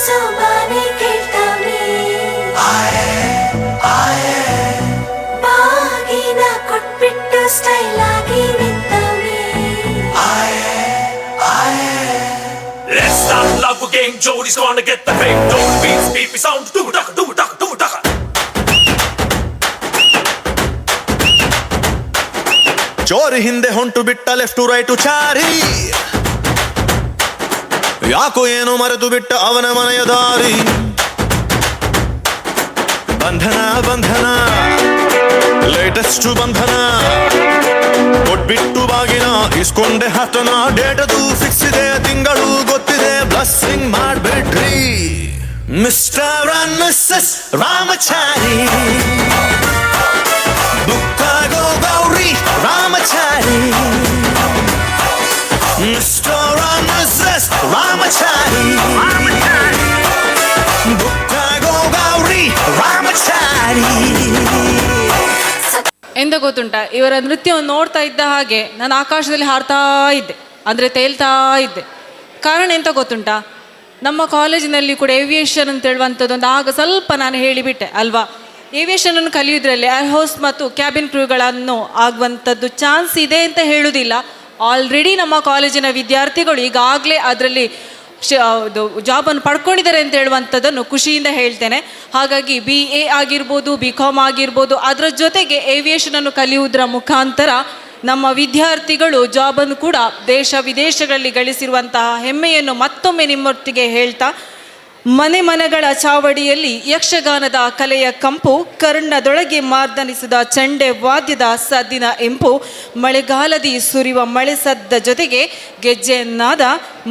ಸೋಬಾನೆ ಕೇಳ್ತಾವೆ, ಬಾಗಿನ ಕೊಟ್ಬಿಟ್ಟು ಸ್ಟೈಲ್ ಆಗಿ ನಿಂತವೆ. Let's start love game, Jody's gonna get the fame. Don't beats, beepy sound, do-daka, do-daka, do-daka. ಚೋರಿ ಹಿಂದೆ ಹೊಂಟು ಬಿಟ್ಟ ಲೆಫ್ಟು ರೈಟು ಚಾರಿ, ಯಾಕೋ ಏನೋ ಮರೆತು ಬಿಟ್ಟ ಅವನ ಮನೆಯ ದಾರಿ. ಬಂಧನ ಬಂಧನ ಲೇಟೆಸ್ಟ್ ಬಂಧನ, ಕೊಟ್ಬಿಟ್ಟು ಬಾಗಿನ ಇಸ್ಕೊಂಡೆ ಹತ್ತನ. ಡೇಟದು ಫಿಕ್ಸ್ ಇದೆ, ತಿಂಗಳು ಗೊತ್ತಿದೆ, ಬ್ಲಸ್ಸಿಂಗ್ ಮಾಡ್ಬಿಡ್ರಿ ಮಿಸ್ಟರ್ ಅಂಡ್ ಮಿಸ್ಸಸ್ ರಾಮಚಾರಿ. ಬುಕ್ಕಾಗೋ Gauri Ramachari, mister and missus Ramachari. ಬುಕ್ಕಾಗೋ ಗೌರಿ ರಾಮಚಾರಿ. ಎಂತ ಗೊತ್ತುಂಟ, ಇವರ ನೃತ್ಯವನ್ನು ನೋಡ್ತಾ ಇದ್ದ ಹಾಗೆ ನಾನು ಆಕಾಶದಲ್ಲಿ ಹಾರ್ತಾ ಇದ್ದೆ, ಅಂದರೆ ತೇಲ್ತಾ ಇದ್ದೆ. ಕಾರಣ ಎಂತ ಗೊತ್ತುಂಟಾ, ನಮ್ಮ ಕಾಲೇಜಿನಲ್ಲಿ ಕೂಡ ಏವಿಯೇಷನ್ ಅಂತ ಹೇಳುವಂಥದ್ದೊಂದು ಆಗ ಸ್ವಲ್ಪ ನಾನು ಹೇಳಿಬಿಟ್ಟೆ ಅಲ್ವಾ. ಏವಿಯೇಷನನ್ನು ಕಲಿಯೋದ್ರಲ್ಲಿ ಏರ್ ಹೋಸ್ಟ್ ಮತ್ತು ಕ್ಯಾಬಿನ್ ಕ್ರೂಗಳನ್ನು ಆಗುವಂಥದ್ದು ಚಾನ್ಸ್ ಇದೆ ಅಂತ ಹೇಳುವುದಿಲ್ಲ. ಆಲ್ರೆಡಿ ನಮ್ಮ ಕಾಲೇಜಿನ ವಿದ್ಯಾರ್ಥಿಗಳು ಈಗಾಗಲೇ ಅದರಲ್ಲಿ ಜಾಬನ್ನು ಪಡ್ಕೊಂಡಿದ್ದಾರೆ ಅಂತ ಹೇಳುವಂಥದ್ದನ್ನು ಖುಷಿಯಿಂದ ಹೇಳ್ತೇನೆ. ಹಾಗಾಗಿ BA ಆಗಿರ್ಬೋದು, BCom ಆಗಿರ್ಬೋದು, ಅದರ ಜೊತೆಗೆ ಏವಿಯೇಷನನ್ನು ಕಲಿಯುವುದರ ಮುಖಾಂತರ ನಮ್ಮ ವಿದ್ಯಾರ್ಥಿಗಳು ಜಾಬನ್ನು ಕೂಡ ದೇಶ ವಿದೇಶಗಳಲ್ಲಿ ಗಳಿಸಿರುವಂತಹ ಹೆಮ್ಮೆಯನ್ನು ಮತ್ತೊಮ್ಮೆ ನಿಮ್ಮೊಟ್ಟಿಗೆ ಹೇಳ್ತಾ, ಮನೆ ಮನೆಗಳ ಚಾವಡಿಯಲ್ಲಿ ಯಕ್ಷಗಾನದ ಕಲೆಯ ಕಂಪು, ಕರ್ಣದೊಳಗೆ ಮಾರ್ದನಿಸಿದ ಚಂಡೆ ವಾದ್ಯದ ಸದ್ದಿನ ಇಂಪು, ಮಳೆಗಾಲದಿ ಸುರಿಯುವ ಮಳೆ ಸದ್ದ ಜೊತೆಗೆ ಗೆಜ್ಜೆಯನ್ನಾದ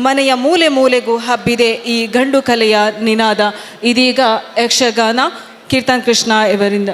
ಮನೆಯ ಮೂಲೆ ಮೂಲೆಗೂ ಹಬ್ಬಿದೆ ಈ ಗಂಡು ಕಲೆಯ ನಿನಾದ. ಇದೀಗ ಯಕ್ಷಗಾನ ಕೀರ್ತನ್ ಕೃಷ್ಣ ಇವರಿಂದ.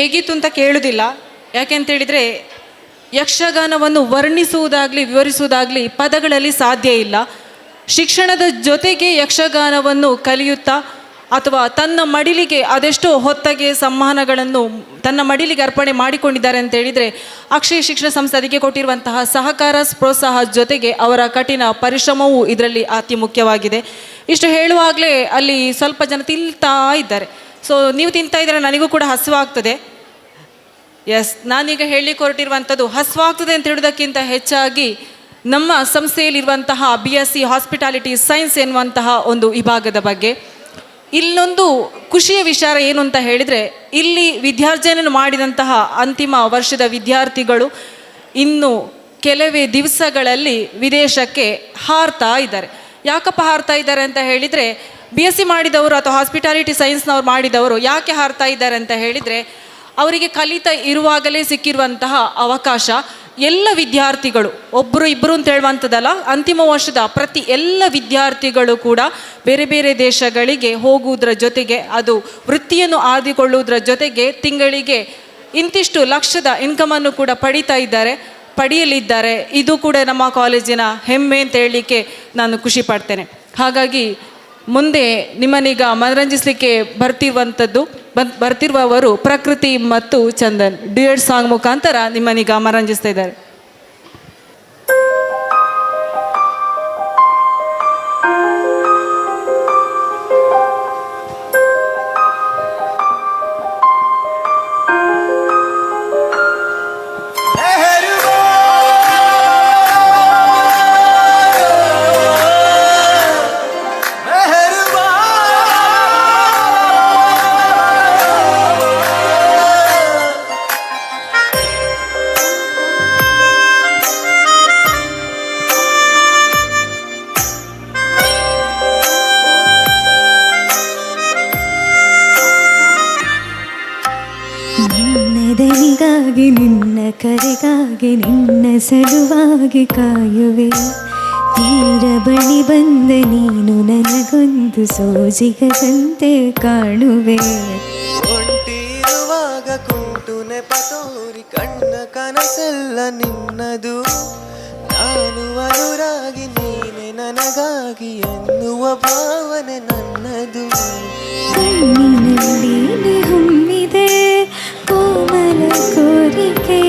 ಹೇಗಿತ್ತು ಅಂತ ಕೇಳುವುದಿಲ್ಲ. ಯಾಕೆಂತೇಳಿದರೆ ಯಕ್ಷಗಾನವನ್ನು ವರ್ಣಿಸುವುದಾಗಲಿ ವಿವರಿಸುವುದಾಗಲಿ ಪದಗಳಲ್ಲಿ ಸಾಧ್ಯ ಇಲ್ಲ. ಶಿಕ್ಷಣದ ಜೊತೆಗೆ ಯಕ್ಷಗಾನವನ್ನು ಕಲಿಯುತ್ತಾ ಅಥವಾ ತನ್ನ ಮಡಿಲಿಗೆ ಅದೆಷ್ಟೋ ಹೊತ್ತಗೆ ಸಮ್ಮಾನಗಳನ್ನು ತನ್ನ ಮಡಿಲಿಗೆ ಅರ್ಪಣೆ ಮಾಡಿಕೊಂಡಿದ್ದಾರೆ ಅಂತ ಹೇಳಿದರೆ ಅಕ್ಷಯ ಶಿಕ್ಷಣ ಸಂಸ್ಥೆ ಅದಕ್ಕೆ ಕೊಟ್ಟಿರುವಂತಹ ಸಹಕಾರ ಪ್ರೋತ್ಸಾಹ ಜೊತೆಗೆ ಅವರ ಕಠಿಣ ಪರಿಶ್ರಮವೂ ಇದರಲ್ಲಿ ಅತಿ ಮುಖ್ಯವಾಗಿದೆ. ಇಷ್ಟು ಹೇಳುವಾಗಲೇ ಅಲ್ಲಿ ಸ್ವಲ್ಪ ಜನ ತಿಂತಾ ಇದ್ದಾರೆ. ಸೊ ನೀವು ತಿಂತಾ ಇದ್ದರೆ ನನಗೂ ಕೂಡ ಹಸಿವಾಗ್ತದೆ. ಎಸ್, ನಾನೀಗ ಹೇಳಲಿಕ್ಕೆ ಹೊರಟಿರುವಂಥದ್ದು ಹಸಿವಾಗ್ತದೆ ಅಂತ ಹೇಳೋದಕ್ಕಿಂತ ಹೆಚ್ಚಾಗಿ ನಮ್ಮ ಸಂಸ್ಥೆಯಲ್ಲಿರುವಂತಹ BSc ಹಾಸ್ಪಿಟಾಲಿಟಿ ಸೈನ್ಸ್ ಎನ್ನುವಂತಹ ಒಂದು ವಿಭಾಗದ ಬಗ್ಗೆ. ಇಲ್ಲೊಂದು ಖುಷಿಯ ವಿಚಾರ ಏನು ಅಂತ ಹೇಳಿದರೆ, ಇಲ್ಲಿ ವಿದ್ಯಾರ್ಜನೆಯನ್ನು ಮಾಡಿದಂತಹ ಅಂತಿಮ ವರ್ಷದ ವಿದ್ಯಾರ್ಥಿಗಳು ಇನ್ನು ಕೆಲವೇ ದಿವಸಗಳಲ್ಲಿ ವಿದೇಶಕ್ಕೆ ಹಾರ್ತಾ ಇದ್ದಾರೆ. ಯಾಕಪ್ಪ ಹಾರ್ತಾ ಇದ್ದಾರೆ ಅಂತ ಹೇಳಿದರೆ, BSc ಮಾಡಿದವರು ಅಥವಾ ಹಾಸ್ಪಿಟಾಲಿಟಿ ಸೈನ್ಸ್ನವ್ರು ಮಾಡಿದವರು ಯಾಕೆ ಹಾರ್ತಾ ಇದ್ದಾರೆ ಅಂತ ಹೇಳಿದರೆ, ಅವರಿಗೆ ಕಲಿತಾ ಇರುವಾಗಲೇ ಸಿಕ್ಕಿರುವಂತಹ ಅವಕಾಶ ಎಲ್ಲ ವಿದ್ಯಾರ್ಥಿಗಳು, ಒಬ್ಬರು ಇಬ್ಬರು ಅಂತ ಹೇಳುವಂಥದ್ದಲ್ಲ, ಅಂತಿಮ ವರ್ಷದ ಪ್ರತಿ ಎಲ್ಲ ವಿದ್ಯಾರ್ಥಿಗಳು ಕೂಡ ಬೇರೆ ಬೇರೆ ದೇಶಗಳಿಗೆ ಹೋಗುವುದರ ಜೊತೆಗೆ ಅದು ವೃತ್ತಿಯನ್ನು ಆದಿಕೊಳ್ಳುವುದರ ಜೊತೆಗೆ ತಿಂಗಳಿಗೆ ಇಂತಿಷ್ಟು ಲಕ್ಷದ ಇನ್ಕಮನ್ನು ಕೂಡ ಪಡೆಯಲಿದ್ದಾರೆ. ಇದು ಕೂಡ ನಮ್ಮ ಕಾಲೇಜಿನ ಹೆಮ್ಮೆ ಅಂತ ಹೇಳಲಿಕ್ಕೆ ನಾನು ಖುಷಿ ಪಡ್ತೇನೆ. ಹಾಗಾಗಿ ಮುಂದೆ ನಿಮ್ಮನ್ನೀಗ ಮನರಂಜಿಸಲಿಕ್ಕೆ ಬರ್ತಿರುವವರು ಪ್ರಕೃತಿ ಮತ್ತು ಚಂದನ್ ಡ್ಯುಯೆಟ್ ಸಾಂಗ್ ಮುಖಾಂತರ ನಿಮ್ಮನ್ನೀಗ ಮನರಂಜಿಸ್ತಾ ಇದ್ದಾರೆ. ನಿನ್ನದನಿಗಾಗಿ ನಿನ್ನ ಕರೆಗಾಗಿ ನಿನ್ನ ಸಲುವಾಗಿ ಕಾಯುವೆ. ತೀರ ಬಳಿ ಬಂದ ನೀನು ನನಗೊಂದು ಸೋಜಿಗದಂತೆ ಕಾಣುವೆ. ಒಂಟಿರುವಾಗ ಕುಂಟು ನೆಪ ತೋರಿ ಕಣ್ಣ ಕನಸೆಲ್ಲ ನಿನ್ನದು. ನಾನು ಅನುರಾಗಿ ನೀನೆ ನನಗಾಗಿ ಎನ್ನುವ ಭಾವನೆ ನನ್ನದು. ಕಣ್ಣಿನಲ್ಲಿ ಹೊಮ್ಮಿದೆ ಕೋಮಲ ಕೋರಿಕೆ,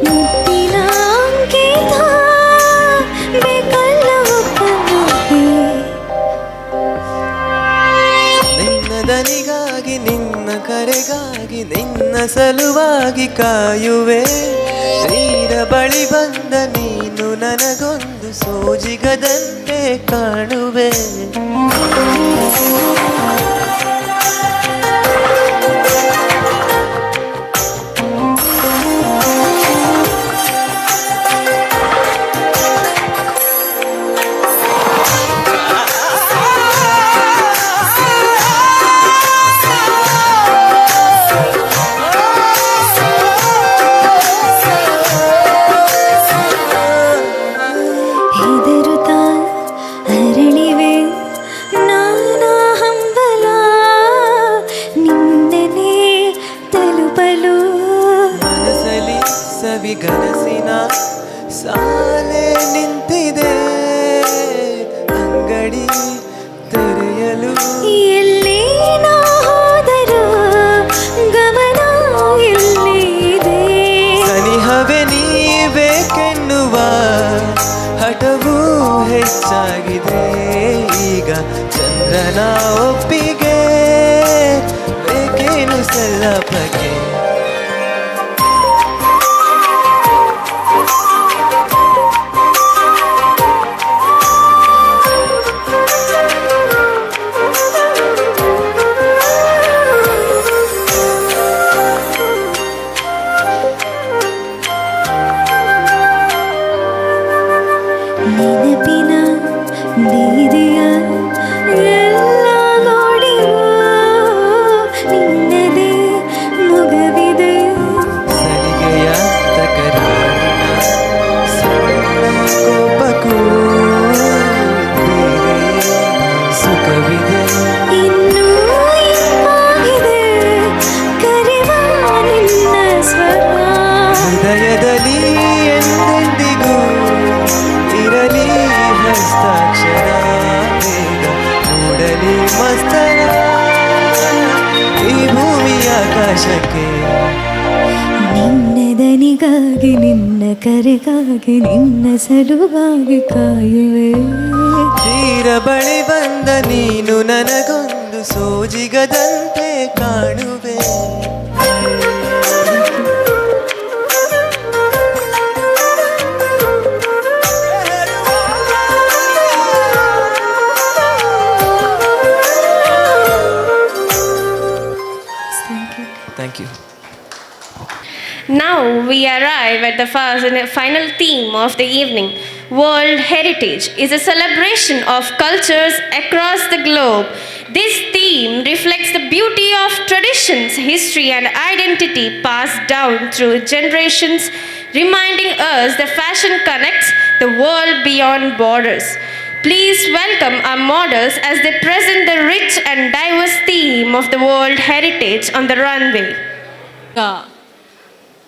ಮುತ್ತಿನ ಅಂಕಿತ ಬೇಕಲ್ಲ ಒಪ್ಪಂದಕ್ಕೆ. ನಿನ್ನ ದನಿಗಾಗಿ ನಿನ್ನ ಕರೆಗಾಗಿ ನಿನ್ನ ಸಲುವಾಗಿ ಕಾಯುವೆ. ತೀರ ಬಳಿ ಬಂದ ನೀನು ನನಗೊಂದು ಸೋಜಿಗದಂತೆ ಕಾಣುವೆ. ಹೆದರುತ್ತಾ ಅರಳಿವೆ ನಾನಾ ಹಂಬಲ, ನಿನ್ನನೇ ತಲುಪಲು. ಮನಸಲಿ ಸವಿಗನಸಿನ ಸಾಲೆ ನಿಂತಿದೆ, ಅಂಗಡಿ ತೆರೆಯಲು. ಎಲ್ಲಿ ನಾ ಹೋದರೂ ಗಮನ ಎಲ್ಲಿದೆ. ಸನಿಹವೇ ನೀಬೇಕೆನ್ನುವ ಹಠವೂ ಹೆಚ್ಚಾಗಿದೆ. ಈಗ ಚಂದ್ರನ ಒಪ್ಪಿಗೆ ಬೇಕೇನು ಸಲ್ಲಪಕ್ಕೆ. ನೆನಪಿನ ಬೀದಿಯ ಎಲ್ಲ ನೋಡಿರೋ ನಿನ್ನದೇ ಮೊಗ ವಶಕ್ಕೆ. ನಿನ್ನ ದನಿಗಾಗಿ ನಿನ್ನ ಕರೆಗಾಗಿ ನಿನ್ನ ಸಲುವಾಗಿ ಕಾಯುವೆ. ತೀರ ಬಳಿ ಬಂದ ನೀನು ನನಗೊಂದು ಸೋಜಿಗದಂತೆ ಕಾಣುವೆ. Thank you. Now we arrive at the final theme of the evening. World Heritage is a celebration of cultures across the globe. This theme reflects the beauty of traditions, history, and identity passed down through generations, reminding us that fashion connects the world beyond borders. Please welcome our models as they present the rich and diverse theme of the World Heritage on the runway.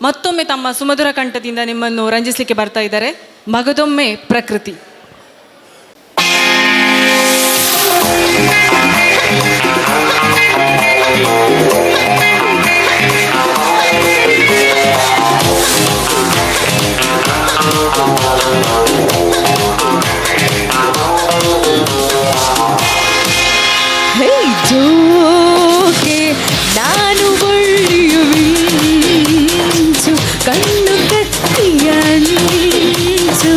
ಮತ್ತೊಮ್ಮೆ ತಮ್ಮ ಸುಮಧುರ ಕಂಠದಿಂದ ನಿಮ್ಮನ್ನು ರಂಜಿಸಲಿಕ್ಕೆ ಬರ್ತಾ ಇದ್ದಾರೆ ಮಗದೊಮ್ಮೆ ಪ್ರಕೃತಿ. ಜೋಕೆ ನಾನು ಬಳ್ಳಿಯು ಮಿಂಚು ಕಣ್ಣು ಕತ್ತಿಯ ಮಿಂಚು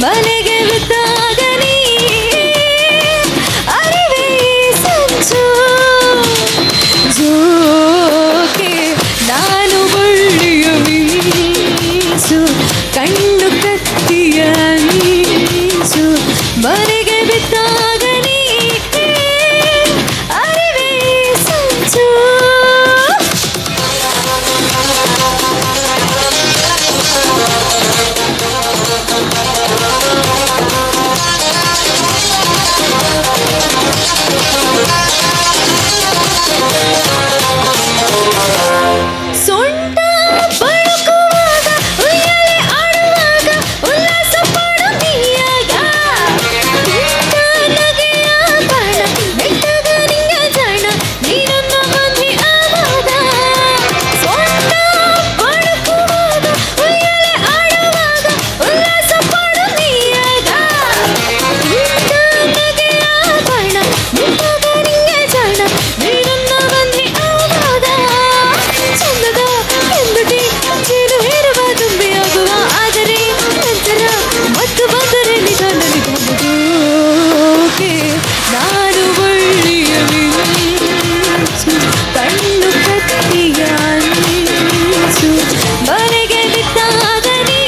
ಮನೆಗೆ ಬಿದ್ದಾಗ ನೀ ಅರಿವೇ ಸಂಚು. ಜೋಕೆ ನಾನು ಬಳ್ಳಿಯು ಮಿಂಚು ಕಣ್ಣು ಕತ್ತಿಯ ಮಿಂಚು ಮನೆಗೆ ಬಿದ್ದಾಗ ನೀ ಸೊಂಟ ಬಳುಕುವಾಗ ಉಯ್ಯಾಲೆ ಆಡುವಾಗ ಉಲ್ಲಾಸ ಪಡುತ್ತೀಯಾಗ ನಗೆಯ ಬಾಣ ಬೆಟ್ಟದ ನಿಂಗ ಜಾಣ ನೀನನ್ನ ಮಂದಿ ಆವಾಗ. ಸೊಂಟ ಬಳುಕುವಾಗ ಉಯ್ಯಾಲೆ ಆಡುವಾಗ ಉಲ್ಲಾಸ ಪಡುತ್ತೀಯಾಗ ನಗೆಯ ಬಾಣ ಬೆಟ್ಟದ ನಿಂಗ ಜಾಣ ನೀನನ್ನ ಮಂದಿ ಆವಾಗ. ಚಂದದ ಹೆಂದತಿ ಜೇನು ಹೇರುವ ತುಂಬಿಯಾಗುವ ಆದರೆ ನಂತರ ಮತ್ತು ಬಂದರೆ ನಿಧಾನ ನಿಧಾನದೋಕೆ ನಾನು ಬಳ್ಳಿಯ ಮಿಂಚು ಕಣ್ಣು ಕತ್ತಿಯ ಮಿಂಚು ಮನೆಗೆ ಬಿದ್ದಾಗ ನೀ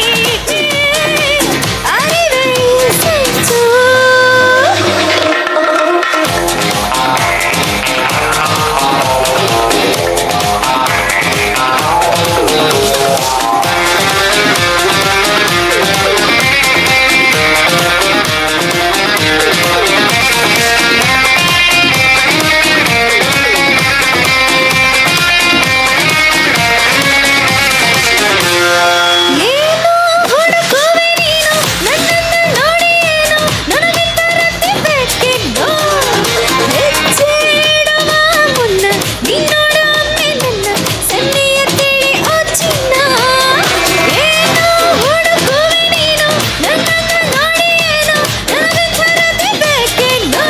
ಅರಿವೇ ಸಂಚು. ಏನೋ ಹುಡುಕುವೆ ನೀನು ನನ್ನನ್ನು ನೋಡಿ ಏನೋ ನನಗಿಂತ ರತ್ತಿ ಬೇಕೇನೋ. ಹೆಜ್ಜೆ ಇಡುವ ಮುನ್ನ ನಿನ್ನೋಡು ಒಮ್ಮೆ ನನ್ನ ಸನ್ನೆಯ ತಿಳಿ ಓ ಚಿನ್ನ. ಏನೋ ಹುಡುಕುವೆ ನೀನು ನನ್ನನ್ನು ನೋಡಿ ಏನೋ ನನಗಿಂತ ರತ್ತಿ ಬೇಕೇನೋ.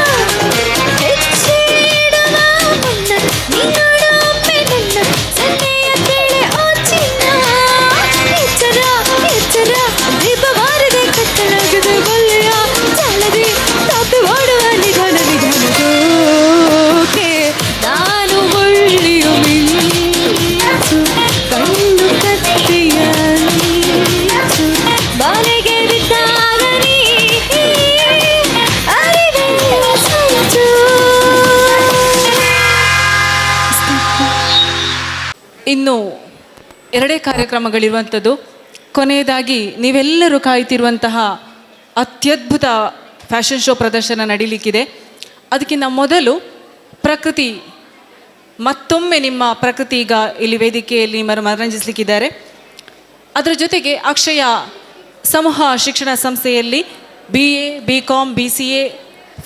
ಹೆಜ್ಜೆ ಇಡುವ ಮುನ್ನ ನಿನ್ನೋಡು ಒಮ್ಮೆ ನನ್ನ ಸನ್ನೆಯ ತಿಳಿ ಓ ಚಿನ್ನ. ಎಚ್ಚರ ಎಚ್ಚರ ದೀಪ ಬಾರದೆ ಕತ್ತಲಾಗದೆ ಬಲ್ಲೆಯ ಚಾಲದೆ ತಾಪೆ ಮಾಡುವ ನಿಧಾನ ನಿಧಾನದೋಕೆ ನಾನು ಬಳ್ಳಿಯು ಮಿಂಚು ಕಣ್ಣು ಕತ್ತಿಯ ಮಿಂಚು ಬಾಲೆಗೆ ಬಿದ್ದಾಗ ನೀ ಅರಿವೇ ಸಂಚು. ಇನ್ನು ಎರಡೇ ಕಾರ್ಯಕ್ರಮಗಳಿರುವಂಥದ್ದು. ಕೊನೆಯದಾಗಿ ನೀವೆಲ್ಲರೂ ಕಾಯ್ತಿರುವಂತಹ ಅತ್ಯದ್ಭುತ ಫ್ಯಾಷನ್ ಶೋ ಪ್ರದರ್ಶನ ನಡೀಲಿಕ್ಕಿದೆ. ಅದಕ್ಕಿಂತ ಮೊದಲು ಪ್ರಕೃತಿ ಮತ್ತೊಮ್ಮೆ ನಿಮ್ಮ ಪ್ರಕೃತಿ ಈಗ ಇಲ್ಲಿ ವೇದಿಕೆಯಲ್ಲಿ ನಿಮ್ಮನ್ನು ಮನರಂಜಿಸಲಿಕ್ಕಿದ್ದಾರೆ. ಅದರ ಜೊತೆಗೆ ಅಕ್ಷಯ ಸಮೂಹ ಶಿಕ್ಷಣ ಸಂಸ್ಥೆಯಲ್ಲಿ BA, BCom, BCA,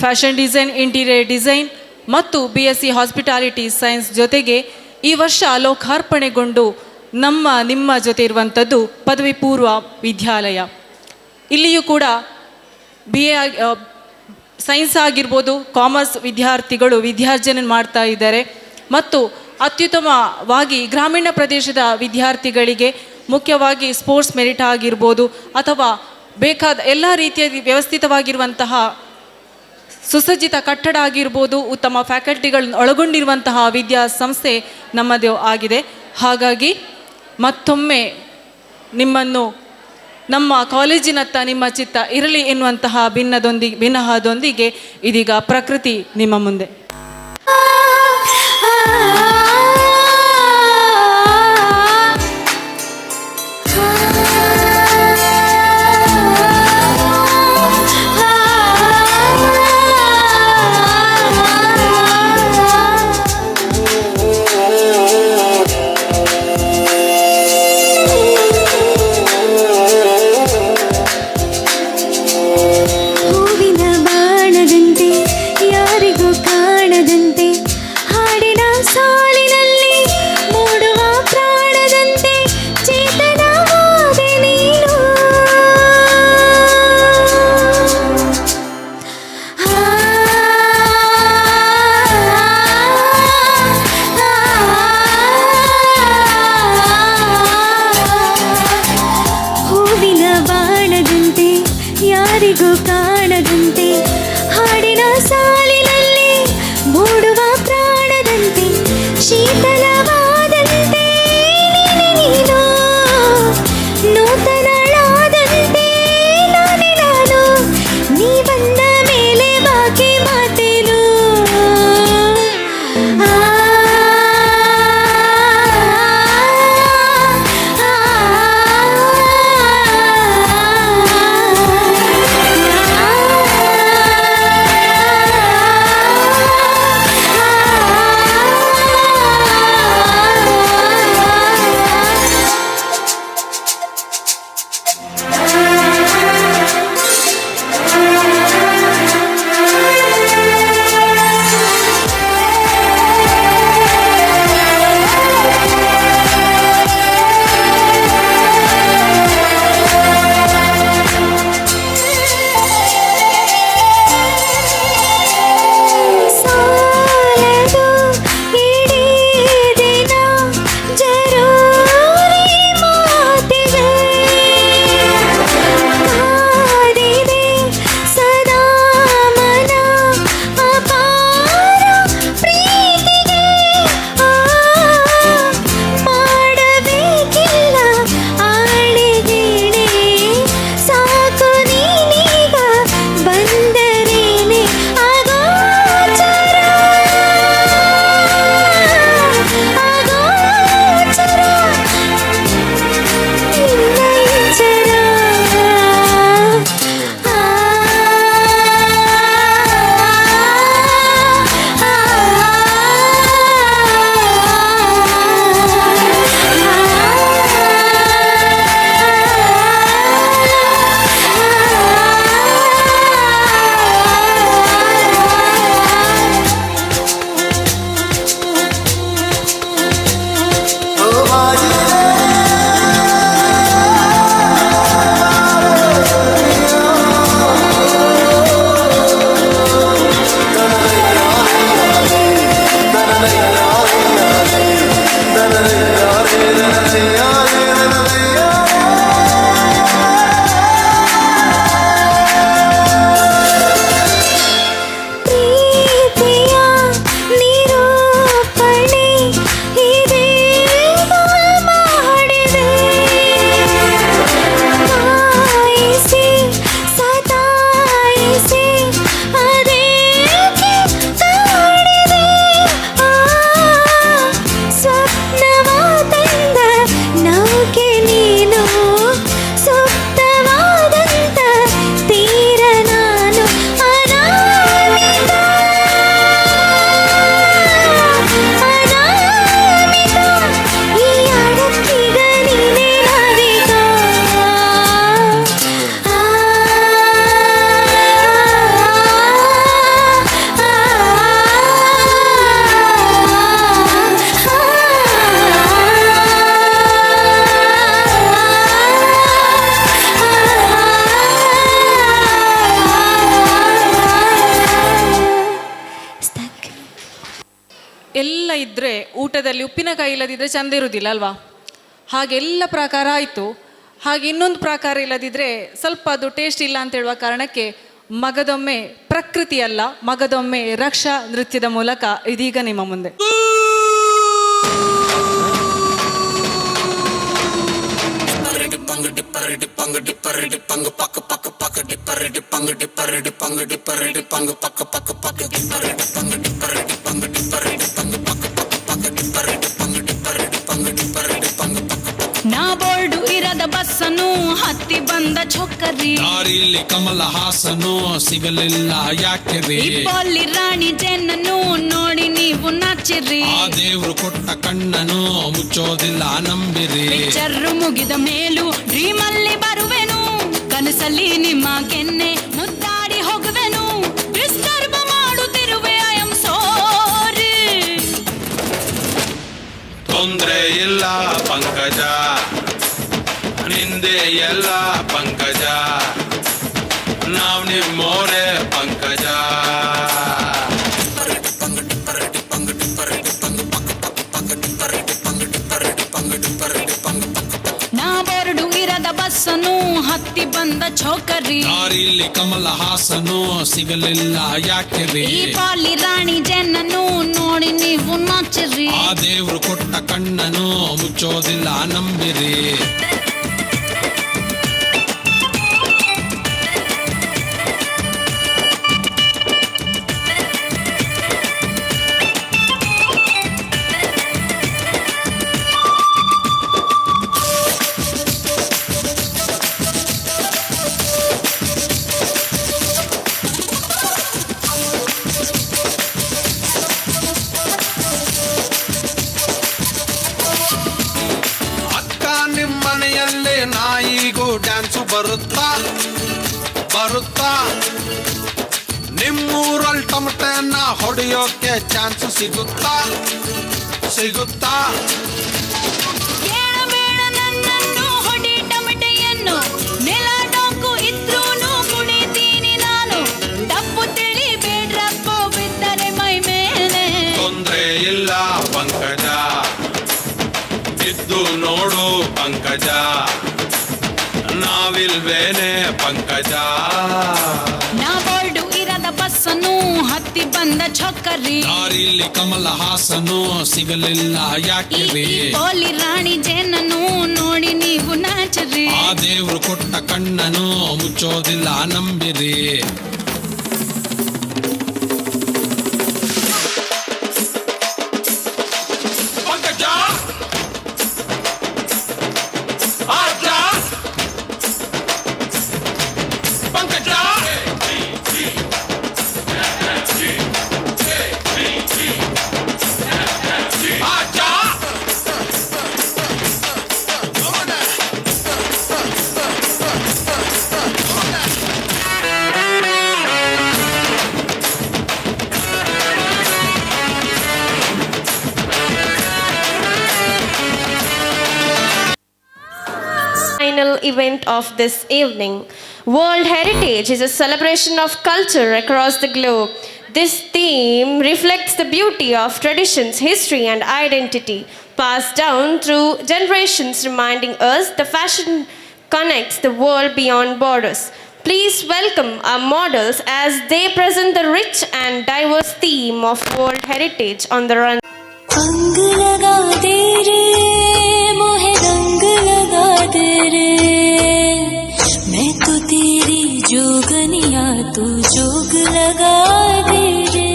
fashion design, interior design ಮತ್ತು BSc ಹಾಸ್ಪಿಟಾಲಿಟಿ ಸೈನ್ಸ್ ಜೊತೆಗೆ ಈ ವರ್ಷ ಲೋಕಾರ್ಪಣೆಗೊಂಡು ನಿಮ್ಮ ಜೊತೆ ಇರುವಂಥದ್ದು ಪದವಿ ಪೂರ್ವ ವಿದ್ಯಾಲಯ. ಇಲ್ಲಿಯೂ ಕೂಡ BA ಸೈನ್ಸ್ ಆಗಿರ್ಬೋದು, ಕಾಮರ್ಸ್ ವಿದ್ಯಾರ್ಥಿಗಳು ವಿದ್ಯಾರ್ಜನೆ ಮಾಡ್ತಾ ಇದ್ದಾರೆ. ಮತ್ತು ಅತ್ಯುತ್ತಮವಾಗಿ ಗ್ರಾಮೀಣ ಪ್ರದೇಶದ ವಿದ್ಯಾರ್ಥಿಗಳಿಗೆ ಮುಖ್ಯವಾಗಿ ಸ್ಪೋರ್ಟ್ಸ್ ಮೆರಿಟ್ ಆಗಿರ್ಬೋದು ಅಥವಾ ಬೇಕಾದ ಎಲ್ಲ ರೀತಿಯ ವ್ಯವಸ್ಥಿತವಾಗಿರುವಂತಹ ಸುಸಜ್ಜಿತ ಕಟ್ಟಡ ಆಗಿರ್ಬೋದು, ಉತ್ತಮ ಫ್ಯಾಕಲ್ಟಿಗಳನ್ನು ಒಳಗೊಂಡಿರುವಂತಹ ವಿದ್ಯಾಸಂಸ್ಥೆ ನಮ್ಮದು ಆಗಿದೆ. ಹಾಗಾಗಿ ಮತ್ತೊಮ್ಮೆ ನಿಮ್ಮನ್ನು ನಮ್ಮ ಕಾಲೇಜಿನತ್ತ ನಿಮ್ಮ ಚಿತ್ತ ಇರಲಿ ಎನ್ನುವಂತಹ ಭಿನ್ನಹದೊಂದಿಗೆ ಇದೀಗ ಪ್ರಕೃತಿ ನಿಮ್ಮ ಮುಂದೆ. ಕಾಣದಂತೆ ಹಾಡಿನ ಸಾಲಿನಲ್ಲಿ ಮೂಡುವ ಪ್ರಾಣದಂತೆ ಶೀತಲವಾದಂತೆ ನೀನು ನೂತನಳಾದಂತೆ ನಾನು ನೀ ಬಂದ ಮೇಲೆ ಬಾಕಿ ಮಾತೇನು ಊಟದಲ್ಲಿ ಉಪ್ಪಿನಕಾಯಿ ಇಲ್ಲದಿದ್ದರೆ ಚಂದ ಇರುವುದಿಲ್ಲ ಅಲ್ವಾ? ಹಾಗೆಲ್ಲ ಪ್ರಕಾರ ಆಯಿತು. ಹಾಗೆ ಇನ್ನೊಂದು ಪ್ರಕಾರ ಇಲ್ಲದಿದ್ದರೆ ಸ್ವಲ್ಪ ಅದು ಟೇಸ್ಟ್ ಇಲ್ಲ ಅಂತ ಹೇಳುವ ಕಾರಣಕ್ಕೆ ಮಗದೊಮ್ಮೆ ಪ್ರಕೃತಿ ಅಲ್ಲ, ಮಗದೊಮ್ಮೆ ರಕ್ಷಾ ನೃತ್ಯದ ಮೂಲಕ ಇದೀಗ ನಿಮ್ಮ ಮುಂದೆ. ನಾ ಬೋರ್ಡು ಇರದ ಬಸ್ಸನು ಹತ್ತಿ ಬಂದ ಚೊಕ್ಕರಿ, ದಾರಿಲಿ ಕಮಲ ಹಾಸನು ಸಿಗಲಿಲ್ಲ ಯಾಕೆ ರೀ? ಇಬ್ಬಲ್ಲಿ ರಾಣಿ ಜೇನನ್ನು ನೋಡಿ ನೀವು ನಾಚಿರಿ, ಆ ದೇವ್ರು ಕೊಟ್ಟ ಕಣ್ಣನು ಮುಚ್ಚೋದಿಲ್ಲ ನಂಬಿರಿ. ಪಿಕ್ಚರ್ ಮುಗಿದ ಮೇಲೂ ಡ್ರೀಮ್ ಅಲ್ಲಿ ಬರುವೆನು, ಕನಸಲ್ಲಿ ನಿಮ್ಮ ಕೆನ್ನೆ ಮುದ್ದಾಡಿ ಹೋಗುವೆನು, ಡಿಸ್ಟರ್ಬ್ ಮಾಡುತ್ತಿರುವೆ ಐ ಆಮ್ ಸಾರಿ. ತೊಂದ್ರೆ ಇಲ್ಲ ಪಂಕಜ, ನಿಂದೆ ಎಲ್ಲ ಪಂಕಜ, ನಾವ್ ನಿಮ್ಮೋರೆ ಪಂಕಜ. ನಾ ಬೋರ್ಡು ಇರದ ಬಸ್ಸನು ಹತ್ತಿ ಬಂದ ಚೌಕರಿ, ದಾರಿಲಿ ಕಮಲ ಹಾಸನು ಸಿಗಲಿಲ್ಲ ಯಾಕೆ ರೀ? ಈ ಪಾಲಿ ರಾಣಿ ಜೇನನ್ನು ನೋಡಿ ನೀವು ನಾಚಿರಿ, ಆ ದೇವ್ರು ಕೊಟ್ಟ ಕಣ್ಣನು ಮುಚ್ಚೋದಿಲ್ಲ ನಂಬಿರಿ. ಮನೆಯಲ್ಲೇ ನಾಯಿಗೂ ಡ್ಯಾನ್ಸು ಬರುತ್ತಾ ಬರುತ್ತಾ, ನಿಮ್ಮೂರಲ್ಲಿ ಟಮಟೆನ ಹೊಡೆಯೋಕೆ ಚಾನ್ಸ್ ಸಿಗುತ್ತಾ ಸಿಗುತ್ತಾ? ಕೇಳಬೇಡ ನನ್ನನ್ನು ಹೊಡಿ ಟಮಟೆಯನ್ನು, ನೆಲ ಡೊಂಕು ಇದ್ರೂನು ಕುಣಿತೀನಿ ನಾನು, ತಪ್ಪು ತಿಳಿಬೇಡ್ರಪ್ಪೋ ಬಿದ್ದರೆ ಮೈ ಮೇಲೆ. ತೊಂದ್ರೆ ಇಲ್ಲ ಪಂಕಜ, ಇದ್ದು ನೋಡು ಪಂಕಜ, ನಾವಿಲ್ವೇನೆ ಪಂಕಜ. ನಾ ಬೋರ್ಡು ಇರದ ಬಸ್ಸನ್ನು ಹತ್ತಿ ಬಂದ ಚೊಕ್ಕರಿ, ದಾರಿಲಿ ಕಮಲ ಹಾಸನು ಸಿಗಲಿಲ್ಲ ಯಾಕೆ ರೀ? ಬೋಲಿ ರಾಣಿ ಜೇನನ್ನು ನೋಡಿ ನೀವು ನಾಚರಿ, ಆ ದೇವ್ರು ಕೊಟ್ಟ ಕಣ್ಣನು ಮುಚ್ಚೋದಿಲ್ಲ ನಂಬಿರಿ. Final event of this evening. World Heritage is a celebration of culture across the globe. This theme reflects the beauty of traditions, history, and identity passed down through generations, reminding us the fashion connects the world beyond borders. Please welcome our models as they present the rich and diverse theme of World Heritage on the run. रंग लगा दे रे मोहे रंग लगा दे रे, मैं तो तेरी जोगनिया तू जोग लगा दे रे.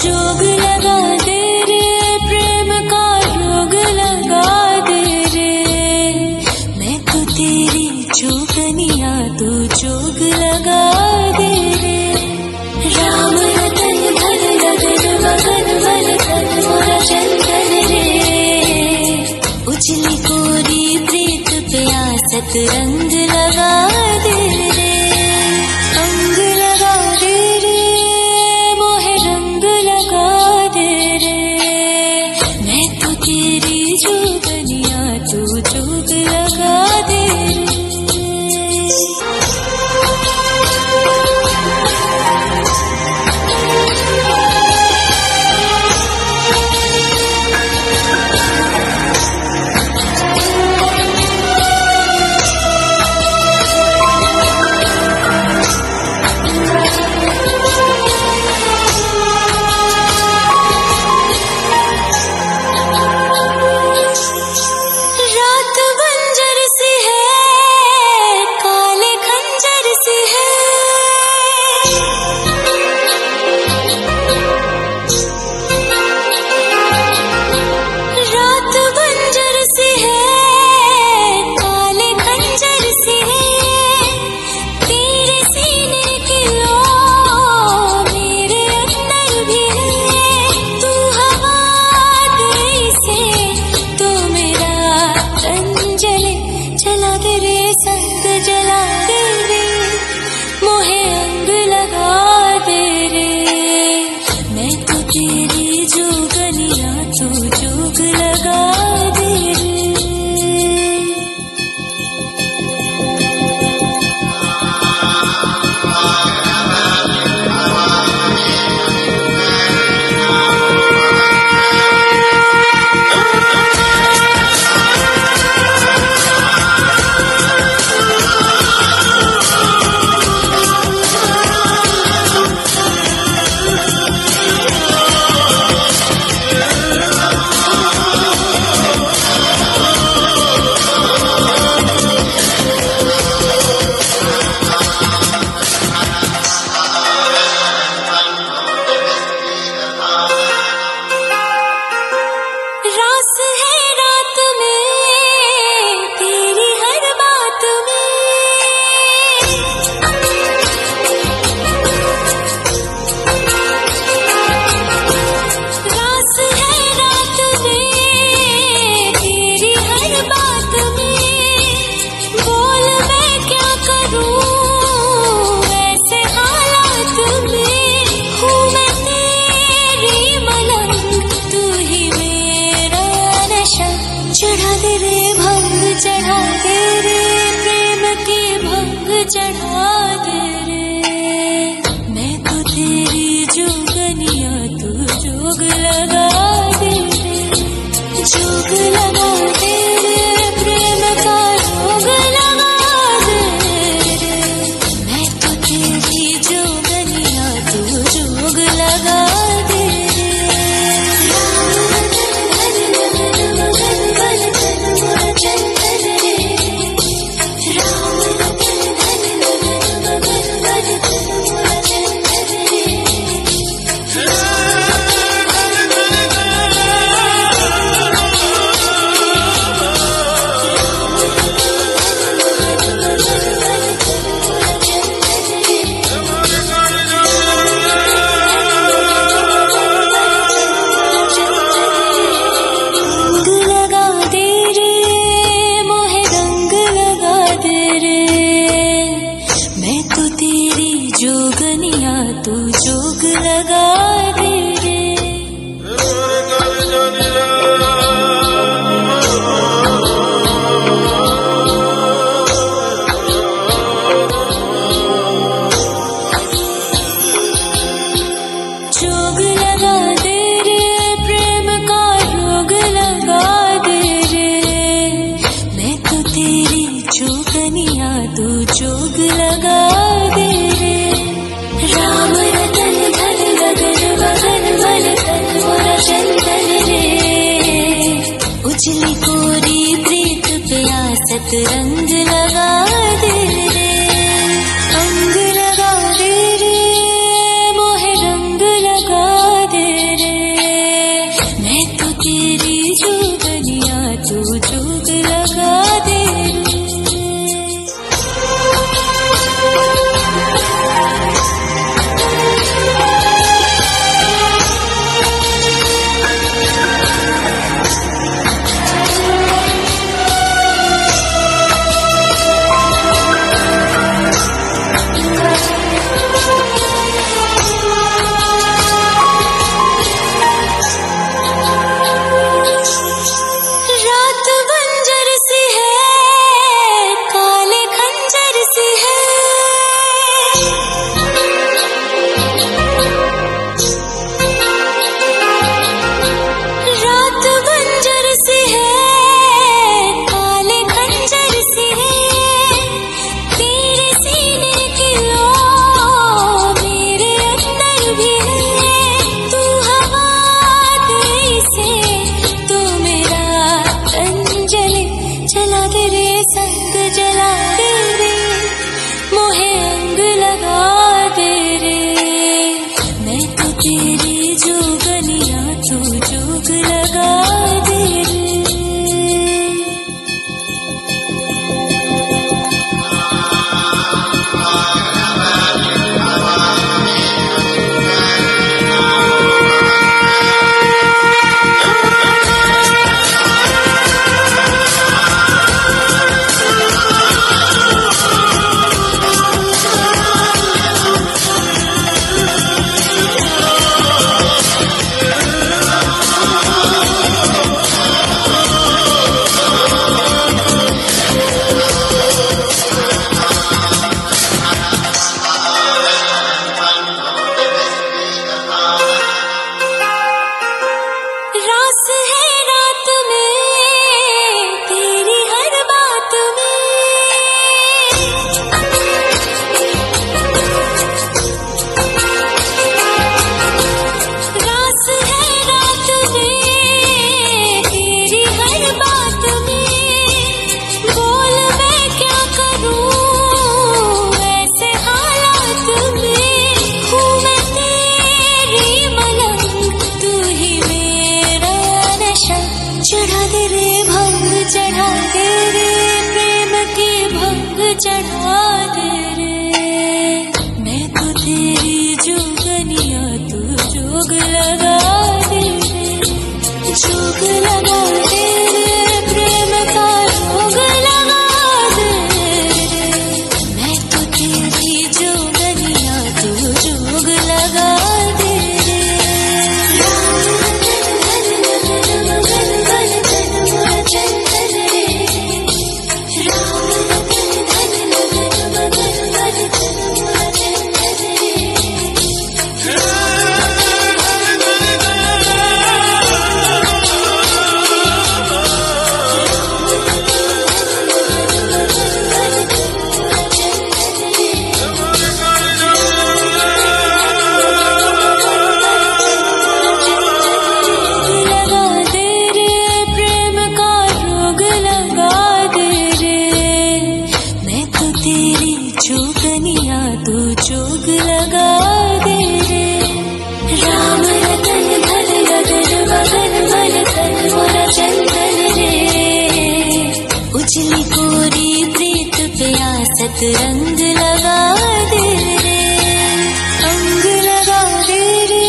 जोग लगा दे रे प्रेम का रोग लगा दे रे, मैं तो तेरी जोगनिया तू जोग लगा दे रे. राम रतन धन लगन मगन बल तन मोरा चंदन रे, उजली कोरी प्रीत पे आसत रंग लगा दे रे. अंग लगा दे रे मोहे रंग लगा दे रे, मैं तो तेरी जोगनी रंजले जला दे रे संग जला दे रे मोहे अंग लगा दे रे मैं तो तेरी जोगनिया तू जोग लगा दे रे चढ़ा दे रे प्रेम की भंग चढ़ा दे रे मैं तो तेरी जोगनिया तू जोग लगा दे रे जोग लगा दे रे प्रेम का जोग लगा दे रे मैं तो तेरी जोगनिया तू जोग लगा दे तू जोग लगा दे रे जोग लगा दे रे प्रेम का जोग लगा दे रे मैं तो तेरी जोगनिया तू जोग लगा दे रे राम रतन धन गगन मगन मन तन मोरा चंदन रे उजली कोरी प्रीत प्यासत रंग लगा दे रे अंग लगा दे रे मोहे रंग लगा दे रे मैं तो तेरी जोगनिया तू जोग लगा दे रे रंग लगा दे रे, अंग लगा दे रे,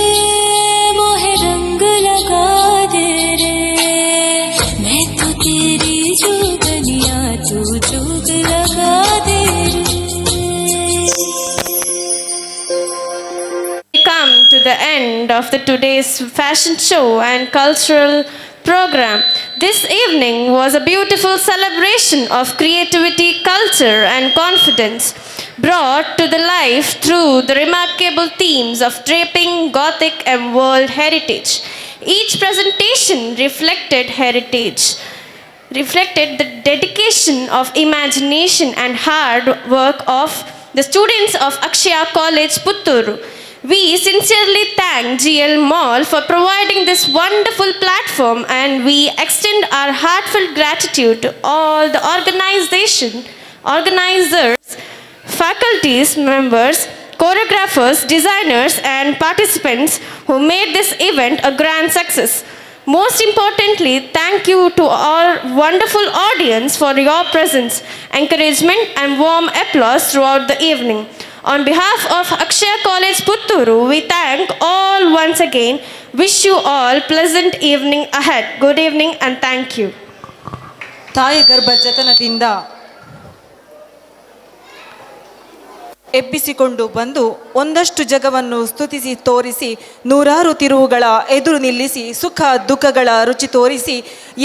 मोहे रंग लगा दे रे। मैं तो तेरी जोगनिया, तू जोग लगा दे रे। We come to the end of today's fashion show and cultural program. This evening was a beautiful celebration of creativity, culture, and confidence, brought to the life through the remarkable themes of draping, Gothic, and world heritage. Each presentation reflected the dedication of imagination and hard work of the students of Akshaya College, Putturu. We sincerely thank GL Mall for providing this wonderful platform, and we extend our heartfelt gratitude to all the organizers, faculties, members, choreographers, designers, and participants who made this event a grand success. Most importantly, thank you to our wonderful audience for your presence, encouragement, and warm applause throughout the evening. On behalf of Akshaya College, Putturu, we thank all once again. Wish you all pleasant evening ahead. Good evening and thank you. ತಾಯಿ ಗರ್ಭ ಜತನದಿಂದ ಎಬ್ಬಿಸಿಕೊಂಡು ಬಂದು ಒಂದಷ್ಟು ಜಗವನ್ನು ಸ್ತುತಿಸಿ ತೋರಿಸಿ, ನೂರಾರು ತಿರುವುಗಳ ಎದುರು ನಿಲ್ಲಿಸಿ, ಸುಖ ದುಃಖಗಳ ರುಚಿ ತೋರಿಸಿ,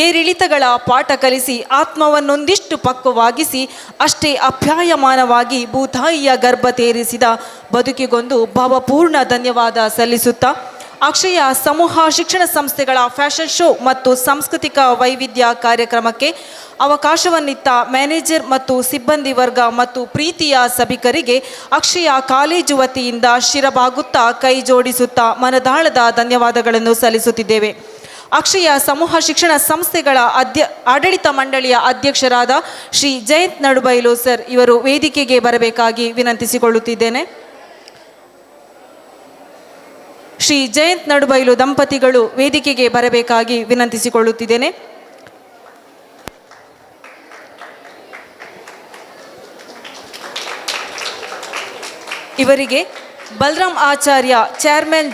ಏರಿಳಿತಗಳ ಪಾಠ ಕಲಿಸಿ, ಆತ್ಮವನ್ನೊಂದಿಷ್ಟು ಪಕ್ವವಾಗಿಸಿ, ಅಷ್ಟೇ ಅಪ್ಯಾಯಮಾನವಾಗಿ ಭೂತಾಯಿಯ ಗರ್ಭ ತೇರಿಸಿದ ಬದುಕಿಗೊಂದು ಭಾವಪೂರ್ಣ ಧನ್ಯವಾದ ಸಲ್ಲಿಸುತ್ತಾ, ಅಕ್ಷಯ ಸಮೂಹ ಶಿಕ್ಷಣ ಸಂಸ್ಥೆಗಳ ಫ್ಯಾಷನ್ ಶೋ ಮತ್ತು ಸಾಂಸ್ಕೃತಿಕ ವೈವಿಧ್ಯ ಕಾರ್ಯಕ್ರಮಕ್ಕೆ ಅವಕಾಶವನ್ನಿತ್ತ ಮ್ಯಾನೇಜರ್ ಮತ್ತು ಸಿಬ್ಬಂದಿ ವರ್ಗ ಮತ್ತು ಪ್ರೀತಿಯ ಸಭಿಕರಿಗೆ ಅಕ್ಷಯ ಕಾಲೇಜು ವತಿಯಿಂದ ಶಿರಬಾಗುತ್ತಾ ಕೈ ಜೋಡಿಸುತ್ತಾ ಮನದಾಳದ ಧನ್ಯವಾದಗಳನ್ನು ಸಲ್ಲಿಸುತ್ತಿದ್ದೇವೆ. ಅಕ್ಷಯ ಸಮೂಹ ಶಿಕ್ಷಣ ಸಂಸ್ಥೆಗಳ ಆಡಳಿತ ಮಂಡಳಿಯ ಅಧ್ಯಕ್ಷರಾದ ಶ್ರೀ ಜಯಂತ್ ನಡುಬೈಲು ಸರ್ ಇವರು ವೇದಿಕೆಗೆ ಬರಬೇಕಾಗಿ ವಿನಂತಿಸಿಕೊಳ್ಳುತ್ತಿದ್ದೇನೆ. ಶ್ರೀ ಜಯಂತ್ ನಡುಬೈಲು ದಂಪತಿಗಳು ವೇದಿಕೆಗೆ ಬರಬೇಕಾಗಿ ವಿನಂತಿಸಿಕೊಳ್ಳುತ್ತಿದ್ದೇನೆ. ಇವರಿಗೆ ಬಲರಾಮ್ ಆಚಾರ್ಯ ಚೇರ್ಮನ್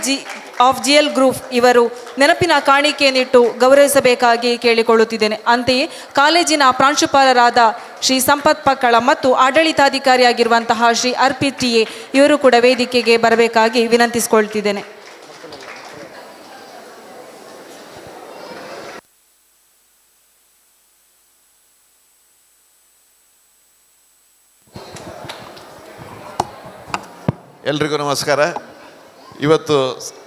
ಆಫ್ GL ಗ್ರೂಪ್ ಇವರು ನೆನಪಿನ ಕಾಣಿಕೆಯನ್ನಿಟ್ಟು ಗೌರವಿಸಬೇಕಾಗಿ ಕೇಳಿಕೊಳ್ಳುತ್ತಿದ್ದೇನೆ. ಅಂತೆಯೇ ಕಾಲೇಜಿನ ಪ್ರಾಂಶುಪಾಲರಾದ ಶ್ರೀ ಸಂಪತ್ ಪಕ್ಕಳ ಮತ್ತು ಆಡಳಿತಾಧಿಕಾರಿಯಾಗಿರುವಂತಹ ಶ್ರೀ ಅರ್ಪಿತ್ ಟಿ.ಎ ಇವರು ಕೂಡ ವೇದಿಕೆಗೆ ಬರಬೇಕಾಗಿ ವಿನಂತಿಸಿಕೊಳ್ತಿದ್ದೇನೆ. ಎಲ್ರಿಗೂ ನಮಸ್ಕಾರ. ಇವತ್ತು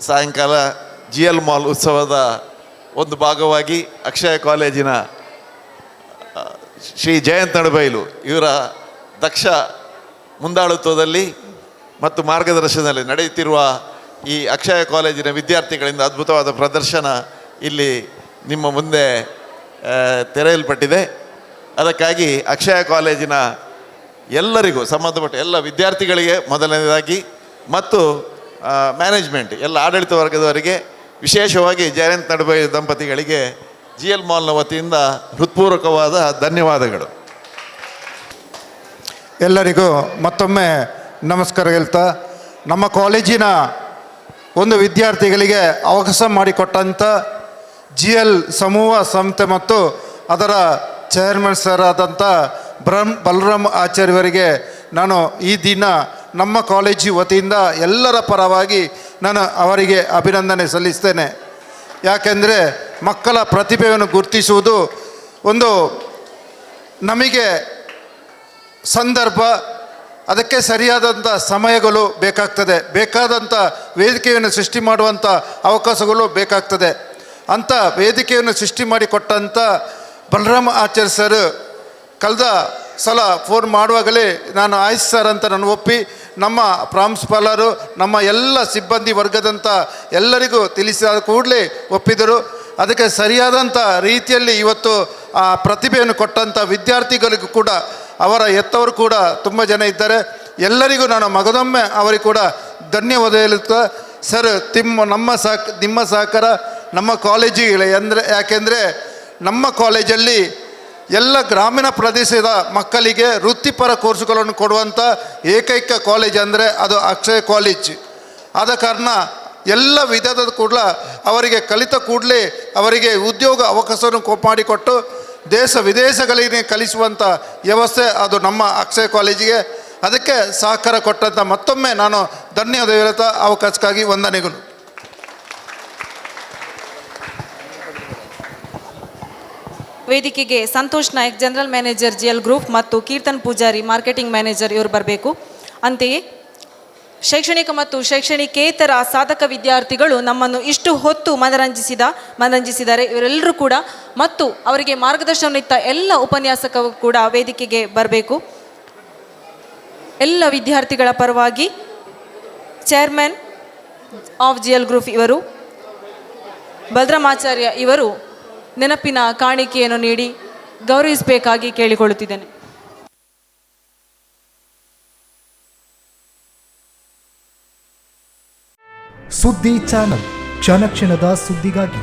ಸಾಯಂಕಾಲ GL ಮಾಲ್ ಉತ್ಸವದ ಒಂದು ಭಾಗವಾಗಿ ಅಕ್ಷಯ ಕಾಲೇಜಿನ ಶ್ರೀ ಜಯಂತ್ ನಡುಬೈಲು ಇವರ ದಕ್ಷ ಮುಂದಾಳುತ್ವದಲ್ಲಿ ಮತ್ತು ಮಾರ್ಗದರ್ಶನದಲ್ಲಿ ನಡೆಯುತ್ತಿರುವ ಈ ಅಕ್ಷಯ ಕಾಲೇಜಿನ ವಿದ್ಯಾರ್ಥಿಗಳಿಂದ ಅದ್ಭುತವಾದ ಪ್ರದರ್ಶನ ಇಲ್ಲಿ ನಿಮ್ಮ ಮುಂದೆ ತೆರೆಯಲ್ಪಟ್ಟಿದೆ. ಅದಕ್ಕಾಗಿ ಅಕ್ಷಯ ಕಾಲೇಜಿನ ಎಲ್ಲರಿಗೂ ಸಂಬಂಧಪಟ್ಟ ಎಲ್ಲ ವಿದ್ಯಾರ್ಥಿಗಳಿಗೆ ಮೊದಲನೇದಾಗಿ ಮತ್ತು ಮ್ಯಾನೇಜ್ಮೆಂಟ್ ಎಲ್ಲ ಆಡಳಿತ ವರ್ಗದವರಿಗೆ, ವಿಶೇಷವಾಗಿ ಜಯಂತ್ ನಡುಬೈಲು ದಂಪತಿಗಳಿಗೆ GL ಮಾಲ್ನ ವತಿಯಿಂದ ಹೃತ್ಪೂರ್ವಕವಾದ ಧನ್ಯವಾದಗಳು. ಎಲ್ಲರಿಗೂ ಮತ್ತೊಮ್ಮೆ ನಮಸ್ಕಾರ ಹೇಳ್ತಾ, ನಮ್ಮ ಕಾಲೇಜಿನ ಒಂದು ವಿದ್ಯಾರ್ಥಿಗಳಿಗೆ ಅವಕಾಶ ಮಾಡಿಕೊಟ್ಟಂಥ GL ಸಮೂಹ ಸಂಸ್ಥೆ ಮತ್ತು ಅದರ ಚೇರ್ಮನ್ ಸರ್ ಆದಂಥ ಬಲರಾಮ್ ಆಚಾರ್ಯವರಿಗೆ ನಾನು ಈ ದಿನ ನಮ್ಮ ಕಾಲೇಜು ವತಿಯಿಂದ ಎಲ್ಲರ ಪರವಾಗಿ ನಾನು ಅವರಿಗೆ ಅಭಿನಂದನೆ ಸಲ್ಲಿಸ್ತೇನೆ. ಯಾಕೆಂದರೆ ಮಕ್ಕಳ ಪ್ರತಿಭೆಯನ್ನು ಗುರುತಿಸುವುದು ಒಂದು ನಮಗೆ ಸಂದರ್ಭ, ಅದಕ್ಕೆ ಸರಿಯಾದಂಥ ಸಮಯಗಳು ಬೇಕಾಗ್ತದೆ, ಬೇಕಾದಂಥ ವೇದಿಕೆಯನ್ನು ಸೃಷ್ಟಿ ಮಾಡುವಂಥ ಅವಕಾಶಗಳು ಬೇಕಾಗ್ತದೆ. ಅಂಥ ವೇದಿಕೆಯನ್ನು ಸೃಷ್ಟಿ ಮಾಡಿಕೊಟ್ಟಂಥ ಬಲರಾಮ್ ಆಚಾರ್ಯ ಸರ್ ಕಳೆದ ಸಲ ಫೋನ್ ಮಾಡುವಾಗಲೇ ನಾನು ಆಯ್ತು ಸರ್ ಅಂತ ನಾನು ಒಪ್ಪಿ, ನಮ್ಮ ಪ್ರಾಂಶುಪಾಲರು ನಮ್ಮ ಎಲ್ಲ ಸಿಬ್ಬಂದಿ ವರ್ಗದಂಥ ಎಲ್ಲರಿಗೂ ತಿಳಿಸಿದ ಕೂಡಲೇ ಒಪ್ಪಿದರು. ಅದಕ್ಕೆ ಸರಿಯಾದಂಥ ರೀತಿಯಲ್ಲಿ ಇವತ್ತು ಆ ಪ್ರತಿಭೆಯನ್ನು ಕೊಟ್ಟಂಥ ವಿದ್ಯಾರ್ಥಿಗಳಿಗೂ ಕೂಡ ಅವರ ಎತ್ತವರು ಕೂಡ ತುಂಬ ಜನ ಇದ್ದಾರೆ. ಎಲ್ಲರಿಗೂ ನಾನು ಮಗದೊಮ್ಮೆ ಅವರಿಗೆ ಕೂಡ ಧನ್ಯವಾದ ಹೇಳುತ್ತಾ, ಸರ್ ನಿಮ್ಮ ಸಹಕಾರ ನಮ್ಮ ಕಾಲೇಜಿಗೆ ಯಾಕೆಂದರೆ ನಮ್ಮ ಕಾಲೇಜಲ್ಲಿ ಎಲ್ಲ ಗ್ರಾಮೀಣ ಪ್ರದೇಶದ ಮಕ್ಕಳಿಗೆ ವೃತ್ತಿಪರ ಕೋರ್ಸುಗಳನ್ನು ಕೊಡುವಂಥ ಏಕೈಕ ಕಾಲೇಜ್ ಅಂದರೆ ಅದು ಅಕ್ಷಯ ಕಾಲೇಜ್. ಆದ ಕಾರಣ ಎಲ್ಲ ವಿಧದ ಕೂಡ ಅವರಿಗೆ ಕಲಿತ ಕೂಡಲೇ ಅವರಿಗೆ ಉದ್ಯೋಗ ಅವಕಾಶವನ್ನು ಮಾಡಿಕೊಟ್ಟು ದೇಶ ವಿದೇಶಗಳಿಗೆ ಕಲಿಸುವಂಥ ವ್ಯವಸ್ಥೆ ಅದು ನಮ್ಮ ಅಕ್ಷಯ ಕಾಲೇಜಿಗೆ. ಅದಕ್ಕೆ ಸಹಕಾರ ಕೊಟ್ಟಂಥ ಮತ್ತೊಮ್ಮೆ ನಾನು ಧನ್ಯವಾದ ಹೇಳುತ್ತಾ ಅವಕಾಶಕ್ಕಾಗಿ ವಂದನೆಗಳು. ವೇದಿಕೆಗೆ Santosh Nayak general manager GL group ಮತ್ತು ಕೀರ್ತನ್ ಪೂಜಾರಿ ಮಾರ್ಕೆಟಿಂಗ್ ಮ್ಯಾನೇಜರ್ ಇವರು ಬರಬೇಕು. ಅಂತೆಯೇ ಶೈಕ್ಷಣಿಕ ಮತ್ತು ಶೈಕ್ಷಣಿಕೇತರ ಸಾಧಕ ವಿದ್ಯಾರ್ಥಿಗಳು ನಮ್ಮನ್ನು ಇಷ್ಟು ಹೊತ್ತು ಮನರಂಜಿಸಿದ್ದಾರೆ ಇವರೆಲ್ಲರೂ ಕೂಡ, ಮತ್ತು ಅವರಿಗೆ ಮಾರ್ಗದರ್ಶನವಿತ್ತ ಎಲ್ಲ ಉಪನ್ಯಾಸಕರು ಕೂಡ ವೇದಿಕೆಗೆ ಬರಬೇಕು. ಎಲ್ಲ ವಿದ್ಯಾರ್ಥಿಗಳ ಪರವಾಗಿ ಚೇರ್ಮನ್ ಆಫ್ GL ಗ್ರೂಪ್ ಇವರು ಬಲರಾಮಾಚಾರ್ಯ ಇವರು ನೆನಪಿನ ಕಾಣಿಕೆಯನ್ನು ನೀಡಿ ಗೌರವಿಸಬೇಕಾಗಿ ಕೇಳಿಕೊಳ್ಳುತ್ತಿದ್ದೇನೆ. ಸುದ್ದಿ ಚಾನಲ್, ಕ್ಷಣ ಕ್ಷಣದ ಸುದ್ದಿಗಾಗಿ.